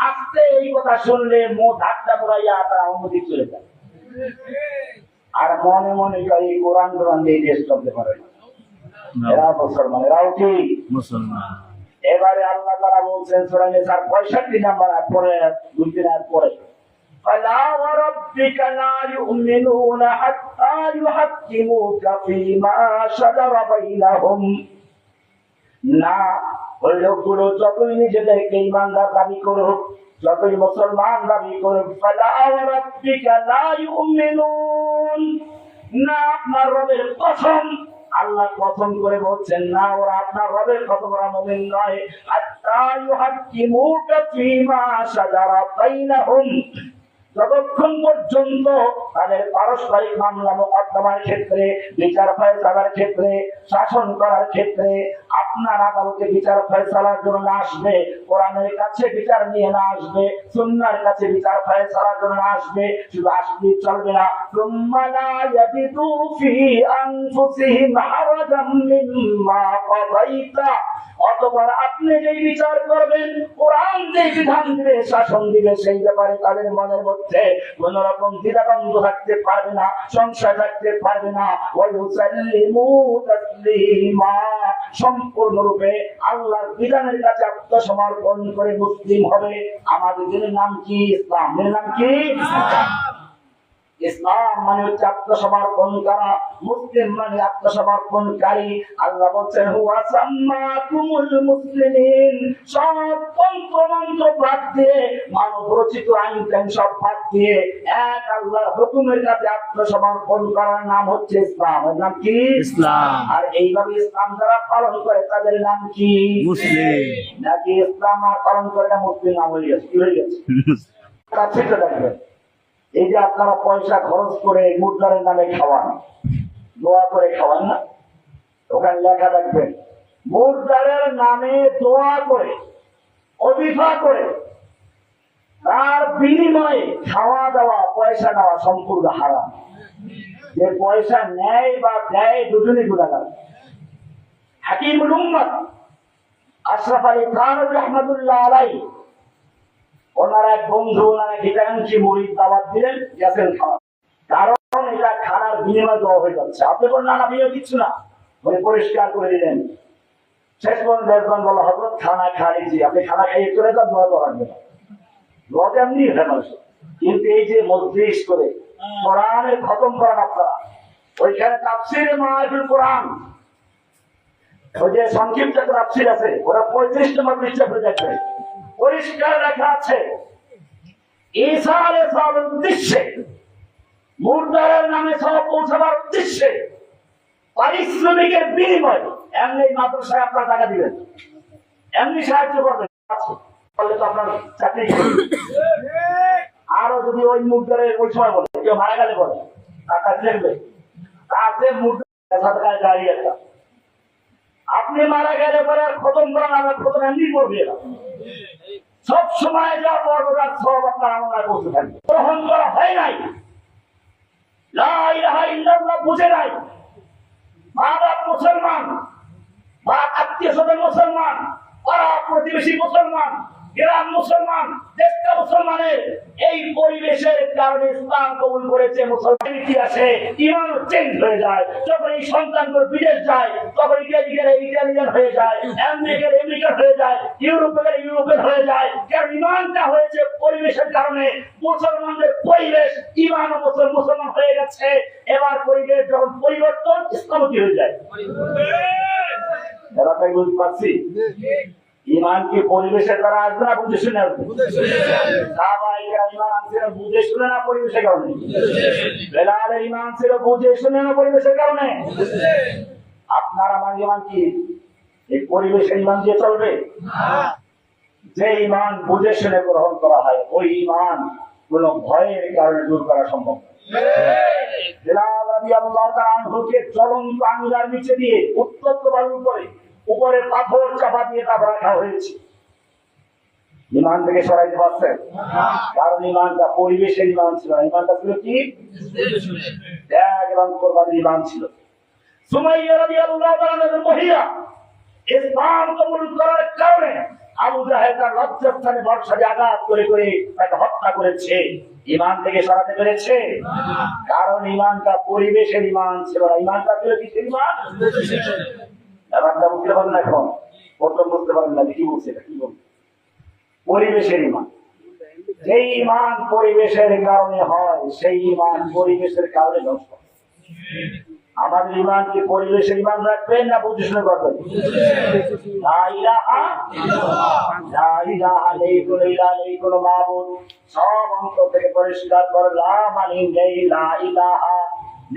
আস্তে এই কথা শুনলে ধাক্কা ঘুরাইয়া তারা অন্যদিক চলে যায়, আর মনে মনে করে কোরআন দিয়ে দেশ চলতে পারে না। এরা মুসলমান, এরাও কি মুসলমান? এবারে আল্লাহ তাআলা বলছেন সূরা নিসার 65 নম্বর আয়াত পরে, 2-3 আয়াত পরে, فَلَا وَرَبِّكَ لَا يُؤْمِنُونَ حَتَّى يُحَكِّمُوكَ فِيمَا شَجَرَ بَيْنَهُمْ, না, ওই লোকগুলো যতই নিজেদেরকে ঈমানদার দাবি করুক, যতই মুসলমান দাবি করুক, فَلَا وَرَبِّكَ لَا يُؤْمِنُونَ, না, আপনার রবের কসম, আল্লাহ কসম করে বলছেন, না, ওরা আপনার রবের কসম, ওরা মুমিন নয়। হাত্তা ইউহাক্কিমুকা ফীমা শাজারা বাইনাহুম, যতক্ষণ পর্যন্ত তাদের পারস্পরিক মামলা মোকদ্দমার ক্ষেত্রে, বিচার ফয়সালার ক্ষেত্রে, শাসন করার ক্ষেত্রে আপনার আদালতে বিচার ফয়সালার জন্য না আসবে, কোরআনের কাছে বিচার নিয়ে না আসবে, সুন্নাহর কাছে বিচার ফয়সালার জন্য না আসবে, শুধু আসলে চলবে না, সুম্মা লা ইয়াজিদু ফি আনফুসিহিম হারাজাম মিম্মা কাযাইতা, অতঃপর আপনি যেই বিচার করবেন, কোরআন যেই বিধান দিবে, শাসন দিবে, সেই ব্যাপারে তাদের মনের মধ্যে কোন রকম দ্বিধাদ্বন্দ্ব থাকতে পারবে না, সংশয় থাকতে পারবে না। ওয়ায়ুসাল্লিমু তাসলিমা, সম্পূর্ণরূপে আল্লাহর বিধানের কাছে আত্মসমর্পণ করে মুসলিম হবে। আমাদের দিনের নাম কি? ইসলাম। এর নাম কি? ইসলাম মানে হচ্ছে আত্মসমর্পণ করা, মুসলিম মানে আত্মসমর্পণকারী। আল্লাহ বলছেন হুয়া সাম্মাকুমুল মুসলিমিন, সব তন্ত্র মন্ত্র বাদ দিয়ে, মানব রচিত আইন টাইন সব বাদ দিয়ে এক আল্লাহর হুকুমের কাছে আত্মসমর্পণ করার নাম হচ্ছে ইসলাম। এর নাম কি? ইসলাম। আর এইভাবে ইসলাম যারা পালন করে তাদের নাম কি? মুসলিম। নাকি ইসলাম আর পালন করে না মুসলিম নাম হয়ে গেছে? কি হয়ে গেছে? ঠিক আছে, এই যে আপনারা পয়সা খরচ করে মুর্দারের নামে খাওয়ান, দোয়া করে খাওয়ান না, ওখানে লেখা রাখবেন মুর্দারের নামে দোয়া করে, অজিফা করে, তার বিনিময়ে খাওয়া দাওয়া, পয়সা নেওয়া সম্পূর্ণ হারাম। যে পয়সা নেয় বা দেয় দুজনই গুনাহগার। হাকিমুল উম্মত আশরাফ আলী থানভী রাহমাতুল্লাহ আলাইহি, ওনার এক বন্ধু ওনারা খিদাঙ্গি মুরিদ দাওয়াত দিলেন, গেছেন খাওয়া, কারণ এটা খানার দুনিয়ার বিনিময় দেওয়া হয়ে যাচ্ছে। আপনি বলেন না বিয়ে কিচ্ছু না, উনি পরিষ্কার করে দিলেন। শেষ পর্যন্ত একজন বলো হজরত খানা খাইছি, আপনি খানা খাইয়ে চলে যান, দোয়া করার জন্য দোয়া এমনি মানুষ। কিন্তু এই যে মজলিস করে কোরআনের খতম করেন আপনারা, ওইখানে তাফসীরে মাহফিল কোরআন, ওই যে সংক্ষিপ্ত তাফসীর আছে, ওরা 35 নম্বর পৃষ্ঠা পড়ে যাচ্ছে, পরিষ্কার লেখা আছে ঈসা আলাইহিস সালামের উদ্দেশ্যে, মুর্দার নামে সব পৌঁছাবার উদ্দেশ্যে পারিশ্রমিকের বিনিময় এমনি মাদ্রাসায় আপনার টাকা দিবেন, এমনি সাহায্য করবেন, তাহলে তো আপনার চাকরি। আরো যদি ওই মুদ্রার ওই সময় বলে কেউ মারা গেলে বলে টাকা দেখবে, তাতে মুদ্রা দাঁড়িয়ে একটা আপনি মারা গেলে পরে আর খতম করেন, আমার খতম এমনি করবে না, সব সময় যা বড়রা সব আপনার আমার বসে থাকবে। গ্রহণ করা হয় নাই, লা ইলাহা ইল্লাল্লাহ বুঝে নাই, মা বাপ মুসলমান, বা আত্মীয় স্বজন মুসলমান, পাড়া প্রতিবেশী মুসলমান, গ্রাম মুসলমান, দেশটা মুসলমানের, এই পরিবেশের কারণে ইসলাম কবুল করেছে। মুসলমান ইতিহাসে ইমান চেঞ্জ হয়ে যায়, যখন এই সন্তানগুলো বিদেশ যায় তখন ইটালিয়ান হয়ে যায়, আমেরিকান হয়ে যায়, ইউরোপের হয়ে যায়, কারণ ইমানটা হয়েছে পরিবেশের কারণে। মুসলমানদের পরিবেশ ইমান ও মুসলমান হয়ে গেছে, এবার পরিবেশ যখন পরিবর্তন ইসলামী হয়ে যায়। এবার তাই বুঝতে পারছি ইমান কি পরিবেশের দ্বারা আসবে না বুঝে শুনে আসবে? ইমান ছিল বুঝে শুনে না পরিবেশের কারণে, বেলালের ইমান ছিল বুঝে শুনে না পরিবেশের কারণে। আপনার আমার ইমান কি এই পরিবেশের ইমান দিয়ে চলবে? যে ইমান বুঝে শুনে গ্রহণ করা হয় ওই ইমান কোন ভয়ের কারণে দূর করা সম্ভব। বেলাল রাদিয়াল্লাহু তাআলা আনহুকে জ্বলন্ত আঙ্গার নিচে দিয়ে উত্তপ্ত বালুর উপরে পাথর চাপা দিয়ে তারপর রাখা হয়েছে। ইমান থেকে সরাইতে পারছেন? কারণ ইমানটা পরিবেশের ইমান ছিল, ইমানটা ছিল কি ত্যাগ এবং কোরবানির ইমান ছিল। সুমাইয়া রাদিয়াল্লাহু তাআলার মহিলা ইসলাম কবুল করার কারণে আবু জাহেল তার লজ্জাস্থানে বর্ষা দিয়ে আঘাত করে করে তাকে হত্যা করেছে। ইমান থেকে সরাতে পেরেছে? কারণ ইমানটা পরিবেশের ইমান ছিল না, ইমানটা ছিল কি ইমান বুঝতে পারেন না, এখন প্রথম বুঝতে পারেন না কি বলছে, কি বলছে পরিবেশের ইমান। যেই ইমান পরিবেশের কারণে হয় সেই ইমান পরিবেশের কারণে নষ্ট। আমাদের ইমান কি পরিবেশের ইমান রাখবেন না বুঝে শুনে করবেন? লা ইলাহা নেই কোনো মাবুদ, সব অন্তর থেকে পরিষ্কার করে লা মানে নেই, লা ইলাহা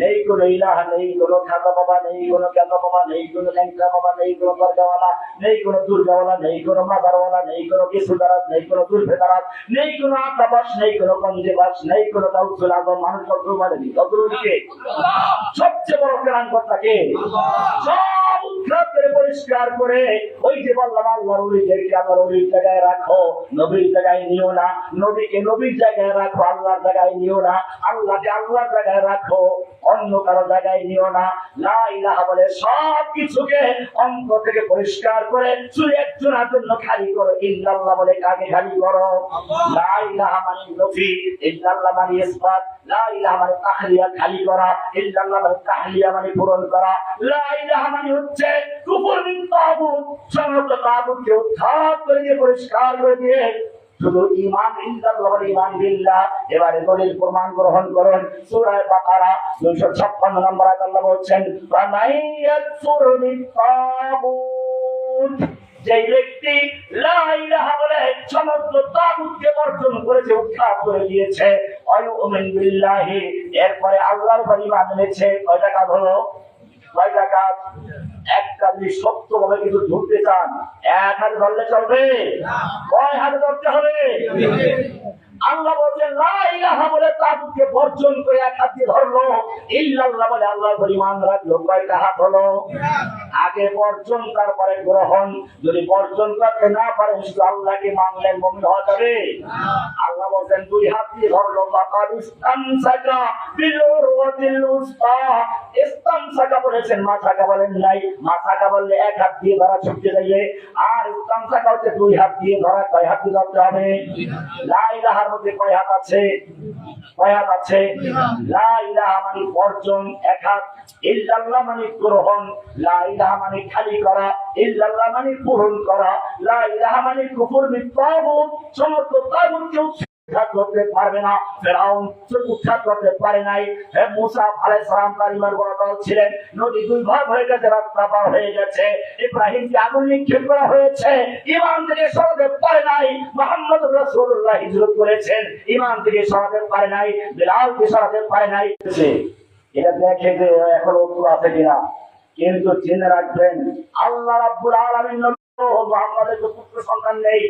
নেই কোনো ইলাহা, নেই কোনো খাতা বাবা, নেই কোনো কেতা বাবা, নেই কোনো ল্যাংটা বাবা, নেই কোনো দরজাওয়ালা, নেই কোনো দুর্গাওয়ালা, নেই কোনো মাদারওয়ালা, নেই কোনো কিছু দারাজ, নেই কোনো দুর্ভে দারাজ, নেই কোনো আকাবাস, নেই কোনো কঞ্জে বাস, নেই কোনো দাউসুল আজম। মানুষ মানে সবচেয়ে বড় কেরাঙ্কর্তাকে সব উদ্ধার করে পরিষ্কার করে ওই যে বললাম আল্লাহর ওলিদেরকে আল্লাহর ওলির জায়গায় রাখো, নবীর জায়গায় নিও না, নবীকে নবীর জায়গায় রাখো, আল্লাহর জায়গায় নিও না, আল্লাহকে আল্লাহর জায়গায় রাখো, অন্য কারো জায়গায় নিও না। লা ইলাহা বলে সব কিছুকে অন্তর থেকে পরিষ্কার করে শুধু একজনের জন্য খালি করো। ইল্লাল্লাহ বলে কাকে খালি করো? লা ইলাহা মানে নফি, ইল্লাল্লাহ মানে ইসবাত, লা ইলাহা মানে তাহলিয়া খালি করা, ইল্লাল্লাহ মানে তাহলিয়া মানে পূরণ করা। লা ইলাহা মানে হচ্ছে কুফর বিন তাগুত, সমস্ত তাগুতকে উদ্ধার করে দিয়ে পরিষ্কার করে দিয়ে শুধু ঈমান ইল্লাল্লাহ ওয়া ঈমান বিল্লাহ। এবারে দলিল প্রমাণ গ্রহণ করুন। সূরা বাকারা 256 নম্বর আয়াত আল্লাহ বলেন ওয়া মাইয়াকুর বিতাগুত, যে ব্যক্তি লা ইলাহা বলে সমস্ত তাগুতকে বর্জন করেছে, উৎখাত করে দিয়েছে, ওয়ায়ুমিন বিল্লাহি, এরপরে আল্লাহর উপর ঈমান এনেছে, কয়টা কাজ হলো? কয়টা কাজ? একটা যদি সত্যভাবে কিছু ধরতে চান এক হাতে ধরলে চলবে? কয় হাতে ধরতে হবে? আল্লাহ বলেন লা ইলাহা বলে তাগুতকে বর্জন করে এক হাত দিয়ে ধরলো, ইল্লাল্লাহ বলে আল্লাহর উপর ঈমান রাখলো, কয়টা হাত হলো? আগে বর্জন তারপরে গ্রহণ। যদি বর্জন করতে না পারেন শুধু আল্লাহকে মানলেন, মুমিন হওয়া যাবে? আল্লাহ বলেন দুই হাত দিয়ে ধরলো, ফাকাদ ইসতামসাকা বিল উরওয়াতিল উসতা। ইসতামসাকা বলেছেন, মাসাকা বলেন নাই। মাসাকা বললে এক হাত দিয়ে ধরা ছুটতে যাইবে, আর ইসতামসাকা হচ্ছে দুই হাত দিয়ে ধরা। কয় হাত দিয়ে ধরতে হবে? লা ইলাহার মধ্যে কয় হাত আছে? আয়াত আছে লা ইলাহা মানে বর্জন একাত, ইল্লাল্লাহ মানে গ্রহণ, লা ইলাহা মানে খালি করা, ইল্লাল্লাহ মানে পূরণ করা, লা ইলাহা মানে কুফর বিত্তাগুত, সমস্ত তাগুতকে উৎখাত করতে পারবে না। ফেরাউন উৎখাত করতে পারে নাই। মুসা আলাইহিস সালাম তার ঈমান বড় দল ছিলেন, নদী দুই ভাগ হয়ে গেছে, রাস্তা পার হয়ে গেছে, ইব্রাহিমকে আগুন নিক্ষেপ করা হয়েছে, ঈমান থেকে সরাতে পারে নাই। মুহাম্মদ রাসূলুল্লাহ হিজরত করেছেন, ঈমান থেকে সরাতে পারে নাই। বিলালকে সরাতে পারে নাই। এটা দেখে যে এখন উত্তর আছে কিনা, কিন্তু জেনে রাখবেন আল্লাহ রাব্বুল আলামিন মুহাম্মদের পুত্র সন্তান নেই,